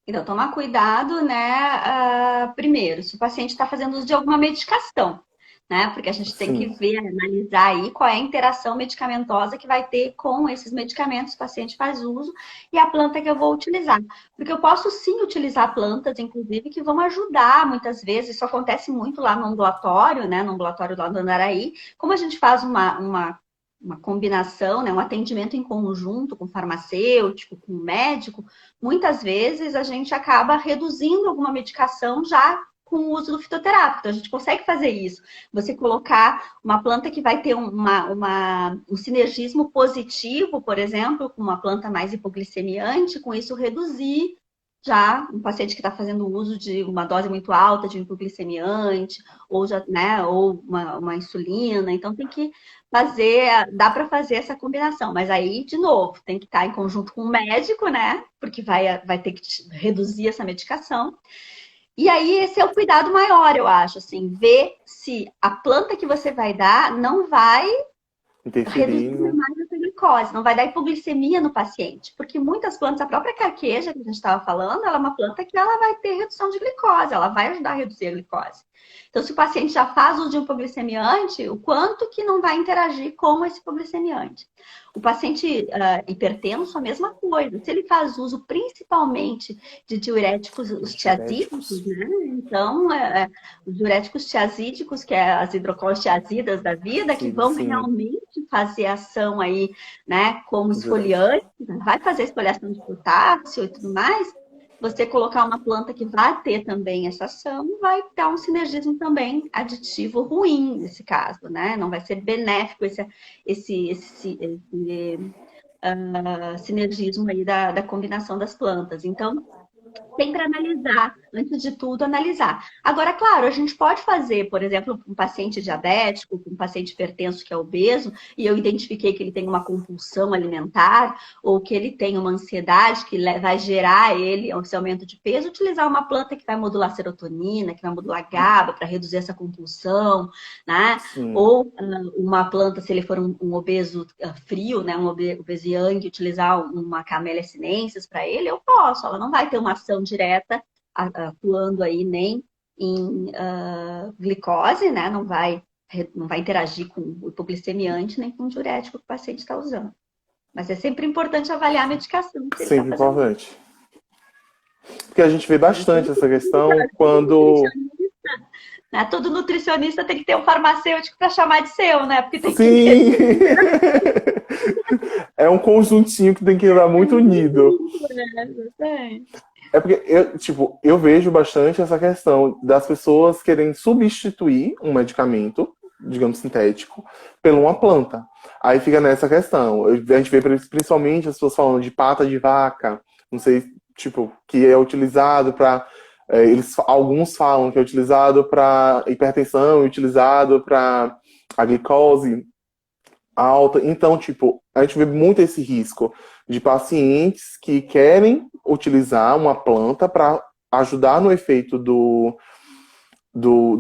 Então, tomar cuidado, né? Primeiro, se o paciente está fazendo uso de alguma medicação, né? Porque a gente tem que Sim, ver, analisar aí qual é a interação medicamentosa que vai ter com esses medicamentos que o paciente faz uso e a planta que eu vou utilizar. Porque eu posso sim utilizar plantas, inclusive, que vão ajudar muitas vezes. Isso acontece muito lá no ambulatório, né? No ambulatório lá do Andaraí. Como a gente faz uma uma combinação, né, um atendimento em conjunto com o farmacêutico, com o médico, muitas vezes a gente acaba reduzindo alguma medicação já com o uso do fitoterápico. Então, a gente consegue fazer isso. Você colocar uma planta que vai ter um sinergismo positivo, por exemplo, com uma planta mais hipoglicemiante, com isso reduzir já um paciente que está fazendo uso de uma dose muito alta de hipoglicemiante, ou, já, né, ou uma insulina. Então, tem que fazer, dá para fazer essa combinação. Mas aí, de novo, tem que estar em conjunto com o médico, né? Porque vai ter que reduzir essa medicação. E aí, esse é o cuidado maior, eu acho, assim, ver se a planta que você vai dar não vai reduzir Interferindo. mais essa glicose, não vai dar hipoglicemia no paciente. Porque muitas plantas, a própria carqueja que a gente estava falando, ela é uma planta que ela vai ter redução de glicose, ela vai ajudar a reduzir a glicose. Então, se o paciente já faz uso de um hipoglicemiante, o quanto que não vai interagir com esse hipoglicemiante? O paciente hipertenso, a mesma coisa. Se ele faz uso principalmente de diuréticos, os tiazídicos, né? Então, os diuréticos tiazídicos, que é as hidroclorotiazidas da vida, que Sim, vão sim. realmente fazer ação aí, né, como Direto. esfoliante, vai fazer esfoliação de potássio e tudo mais. Você colocar uma planta que vai ter também essa ação, vai dar um sinergismo também aditivo ruim nesse caso, né? Não vai ser benéfico esse sinergismo aí da combinação das plantas. Então, sempre analisar, antes de tudo, analisar. Agora, claro, a gente pode fazer, por exemplo, um paciente diabético, um paciente hipertenso que é obeso, e eu identifiquei que ele tem uma compulsão alimentar, ou que ele tem uma ansiedade que vai gerar ele esse aumento de peso, utilizar uma planta que vai modular serotonina, que vai modular GABA para reduzir essa compulsão, né? Sim. Ou uma planta, se ele for um obeso frio, né, um obeso yang, utilizar uma Camellia sinensis para ele, eu posso. Ela não vai ter uma ação direta atuando aí nem em glicose, né? Não vai interagir com o hipoglicemiante nem com o diurético que o paciente está usando. Mas é sempre importante avaliar a medicação que ele está Sempre fazendo. importante. Porque a gente vê bastante essa questão quando. Nutricionista, né? Todo nutricionista tem que ter um farmacêutico para chamar de seu, né? Porque tem que Sim! entender. É um conjuntinho que tem que andar muito unido. É porque eu vejo bastante essa questão das pessoas querendo substituir um medicamento, digamos, sintético, por uma planta. Aí fica nessa questão. A gente vê principalmente as pessoas falando de pata de vaca, não sei, tipo, que é utilizado para. Alguns falam que é utilizado para hipertensão, utilizado para a glicose alta. Então, tipo, a gente vê muito esse risco de pacientes que querem utilizar uma planta para ajudar no efeito do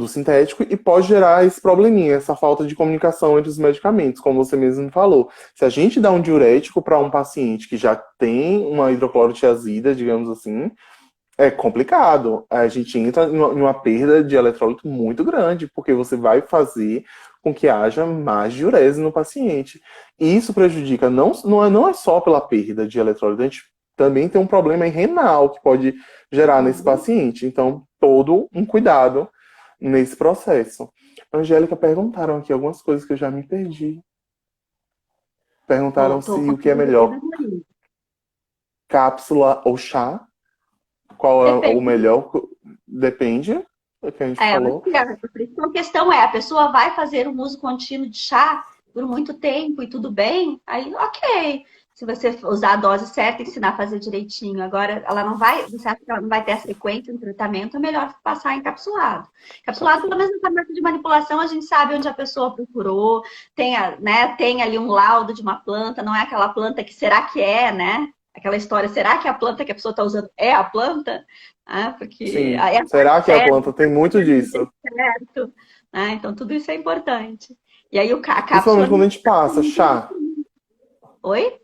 sintético e pode gerar esse probleminha, essa falta de comunicação entre os medicamentos, como você mesmo falou. Se a gente dá um diurético para um paciente que já tem uma hidroclorotiazida, digamos assim, é complicado. A gente entra em uma perda de eletrólito muito grande, porque você vai fazer com que haja mais diurese no paciente. E isso prejudica, não é só pela perda de eletrólito, a gente também tem um problema renal que pode gerar nesse paciente. Então, todo um cuidado nesse processo. Angélica, perguntaram aqui algumas coisas que eu já me perdi. Perguntaram se Tô o que é conseguindo melhor, entender. cápsula ou chá. Qual é o Depende. melhor? Depende do que a gente Mas falou. a principal questão é, a pessoa vai fazer um uso contínuo de chá por muito tempo e tudo bem, aí ok. Se você usar a dose certa, ensinar a fazer direitinho. Agora, ela não vai, você acha que ela não vai ter a sequência no tratamento, é melhor passar encapsulado. Encapsulado, pelo menos na farmácia de manipulação, a gente sabe onde a pessoa procurou, tem ali um laudo de uma planta, não é aquela planta que será que é, né? Aquela história, será que a planta que a pessoa está usando é a planta? Porque Sim. aí a parte Será que a certa, planta tem muito disso? certo, né? Então, tudo isso é importante. E aí, a cápsula... Principalmente quando a gente passa chá. Oi?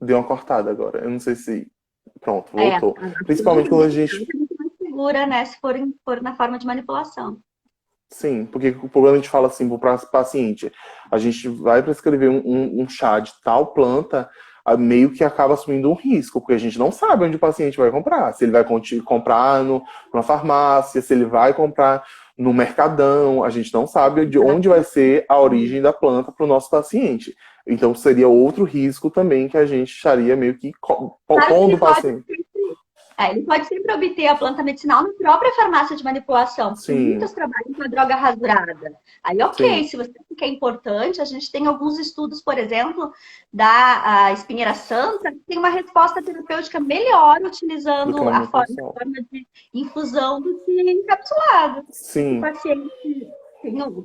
Deu uma cortada agora. Eu não sei se. Pronto, A voltou. planta Principalmente quando a gente. é muito mais segura, né? Se for na forma de manipulação. Sim, porque o problema a gente fala assim para o paciente. A gente vai prescrever um chá de tal planta, meio que acaba assumindo um risco, porque a gente não sabe onde o paciente vai comprar. Se ele vai comprar numa farmácia, se ele vai comprar no mercadão, a gente não sabe de onde vai ser a origem da planta para o nosso paciente. Então, seria outro risco também que a gente estaria meio que pondo o paciente. Ele pode sempre obter a planta medicinal na própria farmácia de manipulação, porque Sim. muitas trabalham com a droga rasurada. Aí, ok, Sim. se você acha que é importante, a gente tem alguns estudos, por exemplo, da espinheira santa, que tem uma resposta terapêutica melhor Do que utilizando uma a forma manipulação. de infusão do que encapsulado. O Sim. paciente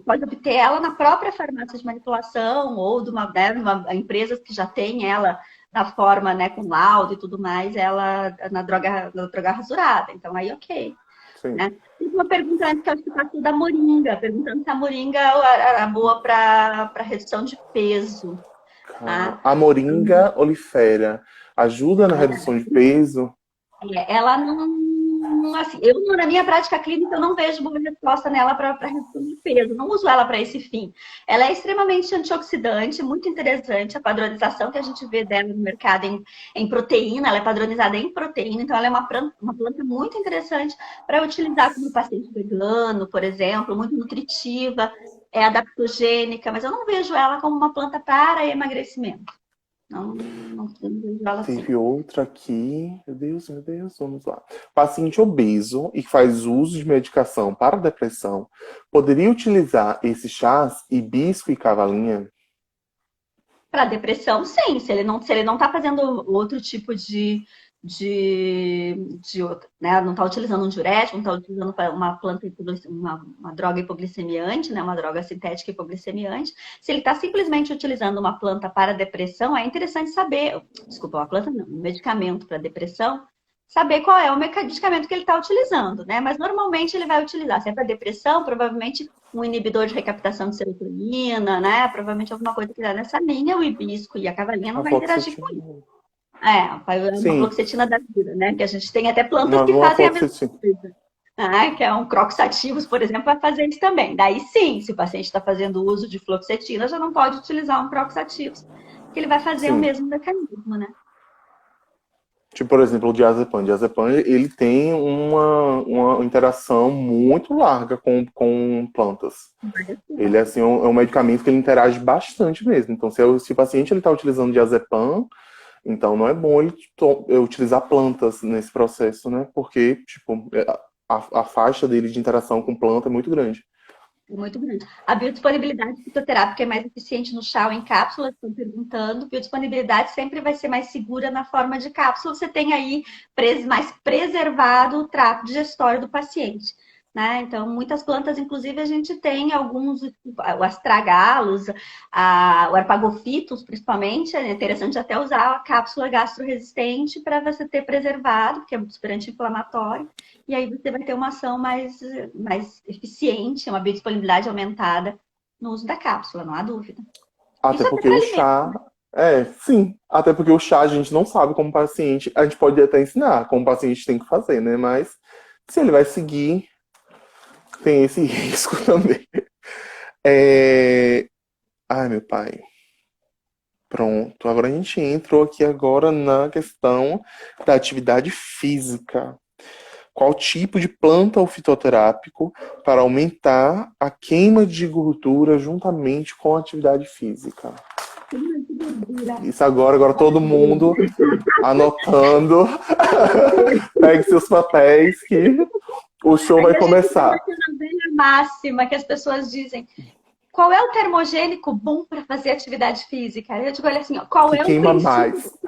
pode obter ela na própria farmácia de manipulação ou de uma empresas que já tem ela na forma, né, com laudo e tudo mais, ela na droga rasurada. Então, aí, ok. Né? Tem uma pergunta antes que eu acho que passou da moringa, perguntando se a moringa era boa para redução de peso. Tá? A moringa oleifera ajuda na redução de peso? Ela não, assim, na minha prática clínica, eu não vejo boa resposta nela para redução de peso. Não uso ela para esse fim. Ela é extremamente antioxidante, muito interessante. A padronização que a gente vê dela no mercado em proteína, ela é padronizada em proteína. Então, ela é uma planta muito interessante para utilizar como paciente vegano, por exemplo, muito nutritiva, é adaptogênica, mas eu não vejo ela como uma planta para emagrecimento. Não vejo ela assim. Teve outra aqui. Meu Deus, vamos lá. Paciente obeso e que faz uso de medicação para depressão, poderia utilizar esses chás, hibisco e cavalinha? Para depressão, sim. Se ele não está fazendo outro tipo né? Não está utilizando um diurético, não está utilizando uma planta, uma droga hipoglicemiante, né? Uma droga sintética hipoglicemiante. Se ele está simplesmente utilizando uma planta para depressão, é interessante saber, desculpa, uma planta não, um medicamento para depressão, saber qual é o medicamento que ele está utilizando, né? Mas normalmente ele vai utilizar, se é para depressão, provavelmente um inibidor de recaptação de serotonina, né? Provavelmente alguma coisa que dá nessa linha, o hibisco e a cavalinha não vai interagir com isso. Uma fluoxetina da vida, né? Que a gente tem até plantas que fazem a mesma coisa. Que é um croxativos, por exemplo, vai fazer isso também. Daí sim, se o paciente está fazendo uso de fluoxetina, já não pode utilizar um croxativos, porque ele vai fazer o mesmo mecanismo, né? Tipo, por exemplo, o diazepam. O diazepam, ele tem uma interação muito larga com plantas. Ele assim, é um medicamento que ele interage bastante mesmo. Então, se o paciente está utilizando diazepam, então não é bom ele utilizar plantas nesse processo, né? Porque, tipo, a faixa dele de interação com planta é muito grande. Muito grande. A biodisponibilidade fitoterápica é mais eficiente no chá ou em cápsula, estão perguntando. Biodisponibilidade sempre vai ser mais segura na forma de cápsula. Você tem aí mais preservado o trato digestório do paciente. Né? Então, muitas plantas, inclusive, a gente tem alguns, o astragalos, o arpagofitos, principalmente, é interessante até usar a cápsula gastroresistente para você ter preservado, porque é super anti-inflamatório, e aí você vai ter uma ação mais eficiente, uma biodisponibilidade aumentada no uso da cápsula, não há dúvida. Até porque o chá... sim. Até porque o chá a gente não sabe como paciente, a gente pode até ensinar como o paciente tem que fazer, né? Mas se ele vai seguir, tem esse risco também. Ai, meu pai. Pronto, agora a gente entrou aqui agora na questão da atividade física. Qual tipo de planta ou fitoterápico para aumentar a queima de gordura juntamente com a atividade física? Isso agora todo mundo anotando. Pegue seus papéis que o show vai começar. A máxima que as pessoas dizem: qual é o termogênico bom para fazer atividade física? Eu digo, olha assim, qual é o queima princípio mais?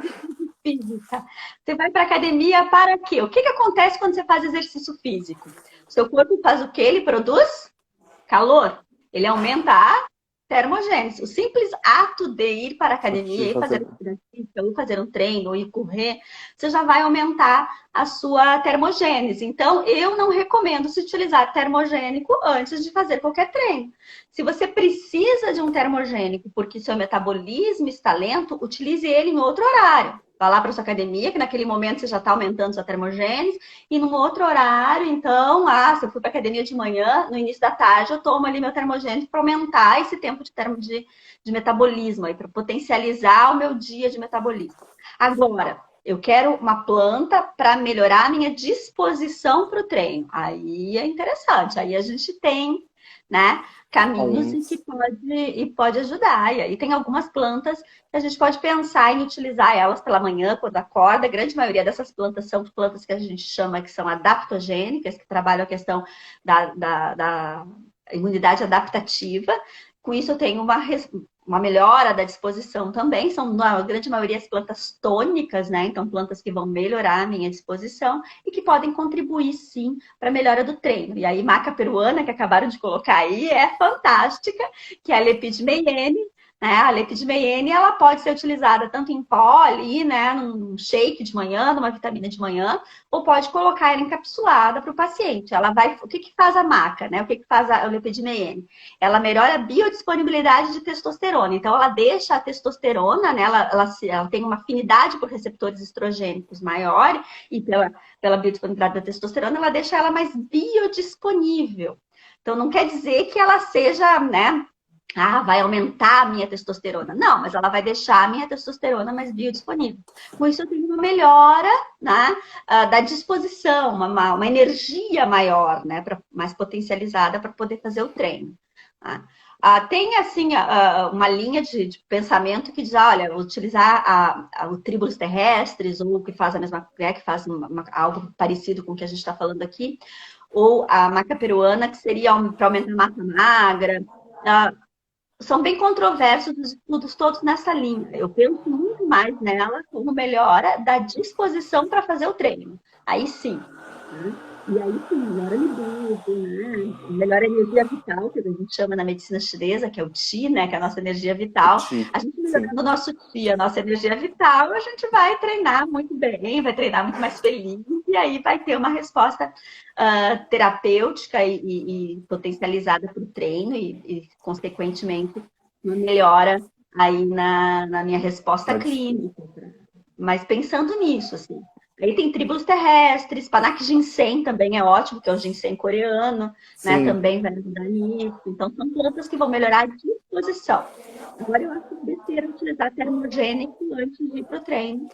Física? Você vai para academia para quê? O que acontece quando você faz exercício físico? O seu corpo faz o quê? Ele produz calor. Ele aumenta a termogênese. O simples ato de ir para a academia e fazer atividade física, ou fazer um treino, ou ir correr, você já vai aumentar a sua termogênese. Então, eu não recomendo se utilizar termogênico antes de fazer qualquer treino. Se você precisa de um termogênico porque seu metabolismo está lento, utilize ele em outro horário. Vá lá para sua academia, que naquele momento você já está aumentando sua termogênese, e num outro horário, então, se eu fui para a academia de manhã, no início da tarde, eu tomo ali meu termogênico para aumentar esse tempo de metabolismo, para potencializar o meu dia de metabolismo. Agora, eu quero uma planta para melhorar a minha disposição para o treino. Aí é interessante, aí a gente tem, né, caminhos em que pode ajudar. E aí tem algumas plantas que a gente pode pensar em utilizar elas pela manhã, quando acorda. A grande maioria dessas plantas são plantas que a gente chama que são adaptogênicas, que trabalham a questão da imunidade adaptativa. Com isso, eu tenho uma melhora da disposição também. São, na grande maioria, as plantas tônicas, né? Então, plantas que vão melhorar a minha disposição e que podem contribuir, sim, para a melhora do treino. E aí, maca peruana, que acabaram de colocar aí, é fantástica, que é a Lepidemeiene, né? A Lepidemeiene, ela pode ser utilizada tanto em pó ali, né? Num shake de manhã, numa vitamina de manhã, ou pode colocar ela encapsulada para o paciente. Ela vai... O que faz a maca, né? O que faz a Lepidemeiene? Ela melhora a biodisponibilidade de testosterona. Então, ela deixa a testosterona, né? Ela tem uma afinidade por receptores estrogênicos maior e pela biodisponibilidade da testosterona, ela deixa ela mais biodisponível. Então, não quer dizer que ela seja, né? Vai aumentar a minha testosterona. Não, mas ela vai deixar a minha testosterona mais biodisponível. Com isso, eu tenho uma melhora, né, da disposição, uma energia maior, né, mais potencializada para poder fazer o treino. Tá? Tem, assim, uma linha de pensamento que diz, olha, utilizar o tribulus terrestres, ou que faz a mesma, né, que faz algo parecido com o que a gente está falando aqui, ou a maca peruana, que seria para aumentar a massa magra. São bem controversos os estudos todos nessa linha. Eu penso muito mais nela como melhora da disposição para fazer o treino. Aí sim. Né? E aí sim, melhora a libido, né? Melhora a energia vital, que a gente chama na medicina chinesa, que é o Qi, né? Que é a nossa energia vital. A gente melhorando o nosso Qi, a nossa energia vital, a gente vai treinar muito bem, vai treinar muito mais feliz, e aí vai ter uma resposta terapêutica e potencializada para o treino e, consequentemente, uma melhora aí na minha resposta clínica. Mas pensando nisso, assim. Aí tem tribulus terrestres, Panax ginseng também é ótimo, que é o ginseng coreano, né? Também vai ajudar nisso. Então, são plantas que vão melhorar a disposição. Agora, eu acho besteira utilizar termogênico antes de ir para o treino.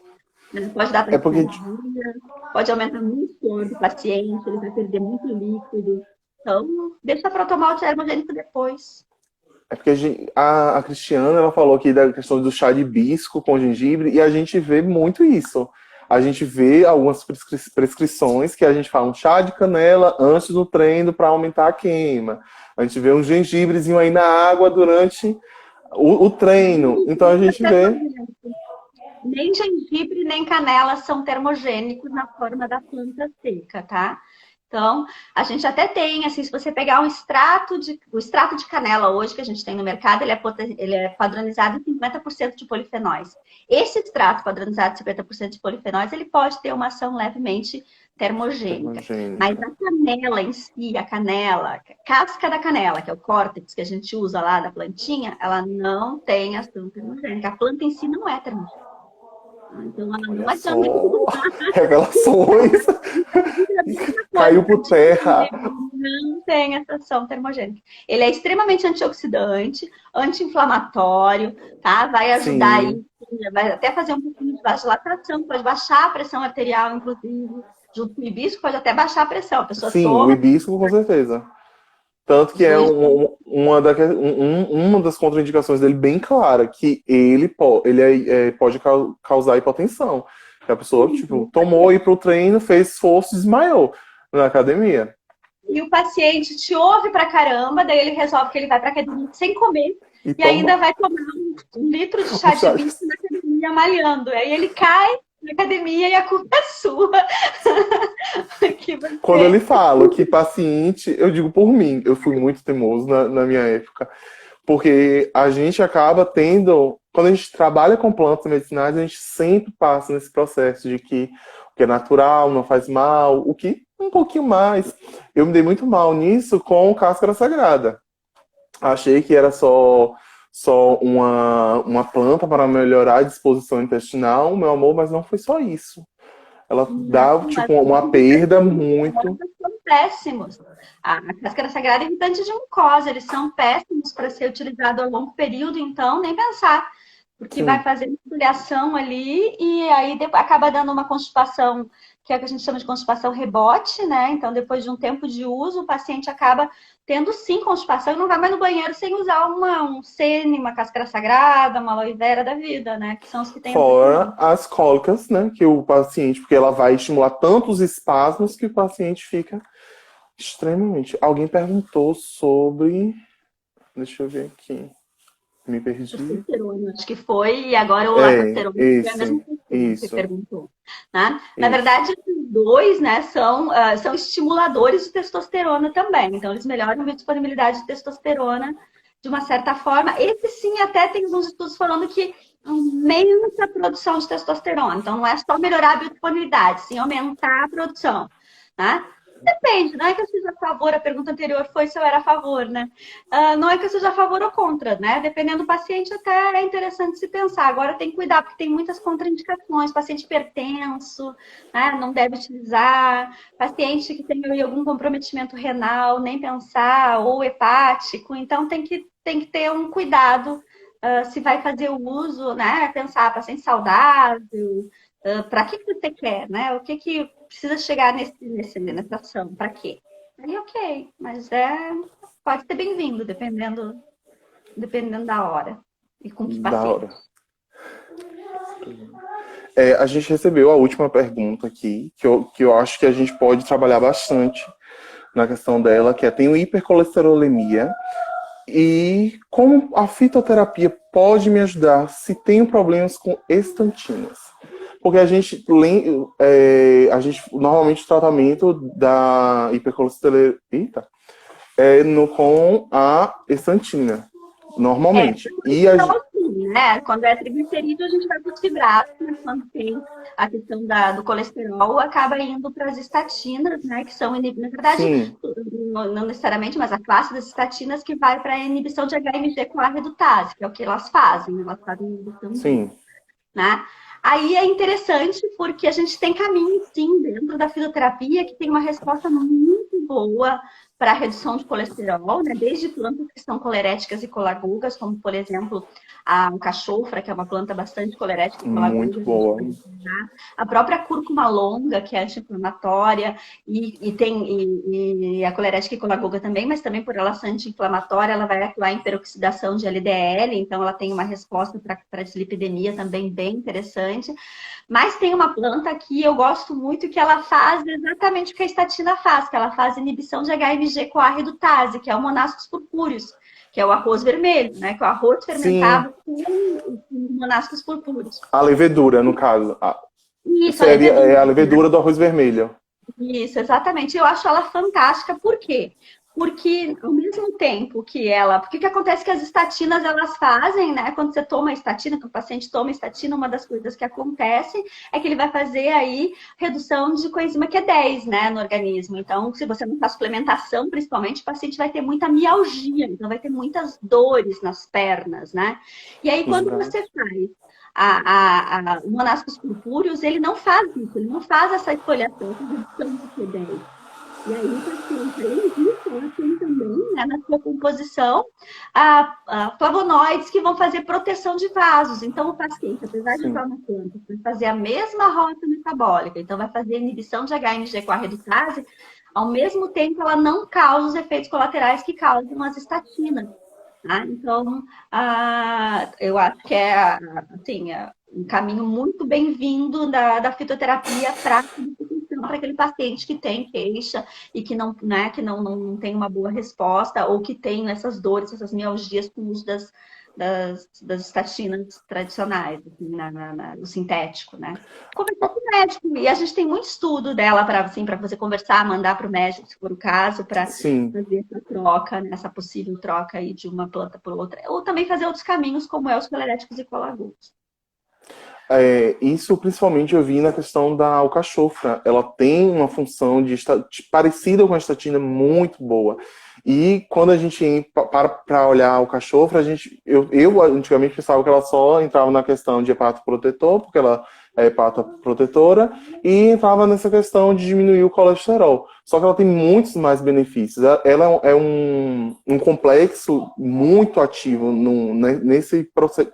Pode dar para pode aumentar muito o suor do paciente, ele vai perder muito líquido. Então, deixa para tomar o termogênico depois. É porque a Cristiana, ela falou aqui da questão do chá de hibisco com gengibre, e a gente vê muito isso. A gente vê algumas prescrições que a gente fala um chá de canela antes do treino para aumentar a queima. A gente vê um gengibrezinho aí na água durante o treino. Então a gente vê... Nem gengibre, nem canela são termogênicos na forma da planta seca, tá? Então, a gente até tem, assim, se você pegar o extrato de canela hoje que a gente tem no mercado, ele é padronizado em 50% de polifenóis. Esse extrato padronizado em 50% de polifenóis, ele pode ter uma ação levemente termogênica. Mas a canela em si, a casca da canela, que é o córtex que a gente usa lá da plantinha, ela não tem ação termogênica. A planta em si não é termogênica. Então, ela não é também. Revelações! Caiu por terra. Não tem essa ação termogênica. Ele é extremamente antioxidante, anti-inflamatório, tá? Vai ajudar aí, vai até fazer um pouquinho de vasodilatação, pode baixar a pressão arterial, inclusive. Junto com o hibisco, pode até baixar a pressão. A pessoa toma... o hibisco, com certeza. Tanto que é uma das contraindicações dele bem clara, que ele pode causar hipotensão. Que a pessoa, tomou, ir pro treino, fez esforço e desmaiou na academia. E o paciente te ouve pra caramba, daí ele resolve que ele vai pra academia sem comer e ainda vai tomar um litro de chá de hibisco na academia malhando. Aí ele cai na academia e a culpa é sua. Quando ele fala que paciente, eu digo por mim, eu fui muito teimoso na minha época, porque a gente acaba tendo, quando a gente trabalha com plantas medicinais, a gente sempre passa nesse processo de que o que é natural não faz mal, o que um pouquinho mais. Eu me dei muito mal nisso com cáscara sagrada. Achei que era só uma planta para melhorar a disposição intestinal, meu amor, mas não foi só isso. Ela dá, uma perda muito... São péssimos. A cáscara sagrada é irritante de mucosa, eles são péssimos para ser utilizado a longo período, então nem pensar. porque vai Sim. fazer esfoliação ali e aí acaba dando uma constipação, que é o que a gente chama de constipação rebote, né? Então, depois de um tempo de uso, o paciente acaba tendo sim constipação e não vai mais no banheiro sem usar um sene, uma cáscara sagrada, uma aloe vera da vida, né? Que são os que têm Fora efeito. as cólicas, né? Que o paciente, porque ela vai estimular tantos espasmos que o paciente fica extremamente. Alguém perguntou sobre. Deixa eu ver aqui. Me perdi. Testosterona, acho que foi, e agora o É, lacasterona foi a mesma esse. pessoa que Isso, perguntou, né? Na isso. verdade, esses dois, né, são estimuladores de testosterona também, então eles melhoram a disponibilidade de testosterona de uma certa forma. Esse sim, até tem uns estudos falando que aumenta a produção de testosterona, então não é só melhorar a biodisponibilidade, sim aumentar a produção, né? Depende, não é que eu seja a favor, a pergunta anterior foi se eu era a favor, né? Não é que eu seja a favor ou contra, né? Dependendo do paciente, até é interessante se pensar. Agora tem que cuidar, porque tem muitas contraindicações. Paciente hipertenso, né? Não deve utilizar. Paciente que tem aí algum comprometimento renal, nem pensar, ou hepático. Então tem que ter um cuidado se vai fazer o uso, né? Pensar, paciente saudável, para que você quer, né? O que precisa chegar nessa ação? Para quê? Aí, ok, mas pode ser bem-vindo, dependendo da hora e com que Da paciente. hora. É, a gente recebeu a última pergunta aqui, que eu acho que a gente pode trabalhar bastante na questão dela, que é: tenho hipercolesterolemia e como a fitoterapia pode me ajudar se tenho problemas com estantinas? Porque a gente normalmente o tratamento da hipercolesterolemia com a estantina, normalmente. Então, assim, né? Quando é triglicerídeo, a gente vai para os fibrados, mas quando tem a questão do colesterol, acaba indo para as estatinas, né? Que são, na verdade, Sim, não necessariamente, mas a classe das estatinas que vai para a inibição de HMG com a redutase, que é o que elas fazem, né? Elas fazem inibição disso, sim, né? Aí é interessante porque a gente tem caminhos, sim, dentro da fisioterapia que tem uma resposta muito boa para a redução de colesterol, né? Desde plantas que são coleréticas e colagugas, como, por exemplo, a cachofra, que é uma planta bastante colerética e muito colaguga, a gente boa. pode usar. A própria cúrcuma longa, que é anti-inflamatória, e a colerética e colaguga também, mas também por ela ser anti-inflamatória, ela vai atuar em peroxidação de LDL, então ela tem uma resposta para dislipidemia também bem interessante. Mas tem uma planta que eu gosto muito que ela faz exatamente o que a estatina faz, que ela faz inibição de HMG com a redutase, que é o monascos purpúreos, que é o arroz vermelho, né? Que é o arroz Sim, fermentado com monascos purpúreos. a levedura, no caso. Isso, a Seria levedura, a né? levedura do arroz vermelho. Isso, exatamente. Eu acho ela fantástica. Por quê? Porque ao mesmo tempo que ela. Porque o que acontece é que as estatinas elas fazem, né? Quando você toma estatina, quando o paciente toma estatina, uma das coisas que acontece é que ele vai fazer aí redução de coenzima Q10, né, no organismo. Então, se você não faz suplementação, principalmente, o paciente vai ter muita mialgia, então vai ter muitas dores nas pernas, né? E aí, quando Exato. você faz o monascos purpúreos, ele não faz isso, ele não faz essa esfoliação, essa redução de Q10. E aí o paciente, além disso, ela tem também, né, na sua composição, flavonoides que vão fazer proteção de vasos. Então, o paciente, apesar de usar Sim. uma planta, vai fazer a mesma rota metabólica, então vai fazer inibição de HMG com a redutase, ao mesmo tempo ela não causa os efeitos colaterais que causam as estatinas. Tá? Então, eu acho que é assim, um caminho muito bem-vindo da fitoterapia para aquele paciente que tem queixa e que não, né, que não tem uma boa resposta ou que tem essas dores, essas mialgias com o uso das estatinas tradicionais, assim, do sintético, né? Conversar com o médico, e a gente tem muito estudo dela para assim, para você conversar, mandar para o médico, se for o caso, para Sim. fazer essa troca, né, essa possível troca aí de uma planta por outra, ou também fazer outros caminhos, como é os coleréticos e colagulos. Isso principalmente eu vi na questão da alcachofra. Ela tem uma função parecida com a estatina muito boa. E quando a gente para olhar a alcachofra, eu antigamente pensava que ela só entrava na questão de hepatoprotetor, porque ela é hepatoprotetora, e entrava nessa questão de diminuir o colesterol. Só que ela tem muitos mais benefícios. Ela é um complexo muito ativo nesse processo.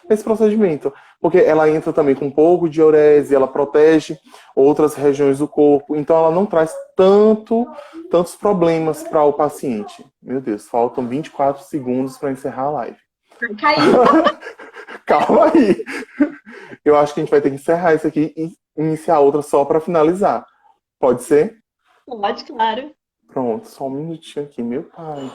esse procedimento. Porque ela entra também com um pouco de diurese, ela protege outras regiões do corpo, então ela não traz tantos problemas para o paciente. Meu Deus, faltam 24 segundos para encerrar a live. Caiu. Calma aí. Eu acho que a gente vai ter que encerrar isso aqui e iniciar outra só para finalizar. Pode ser? Pode, claro. Pronto, só um minutinho aqui, meu pai.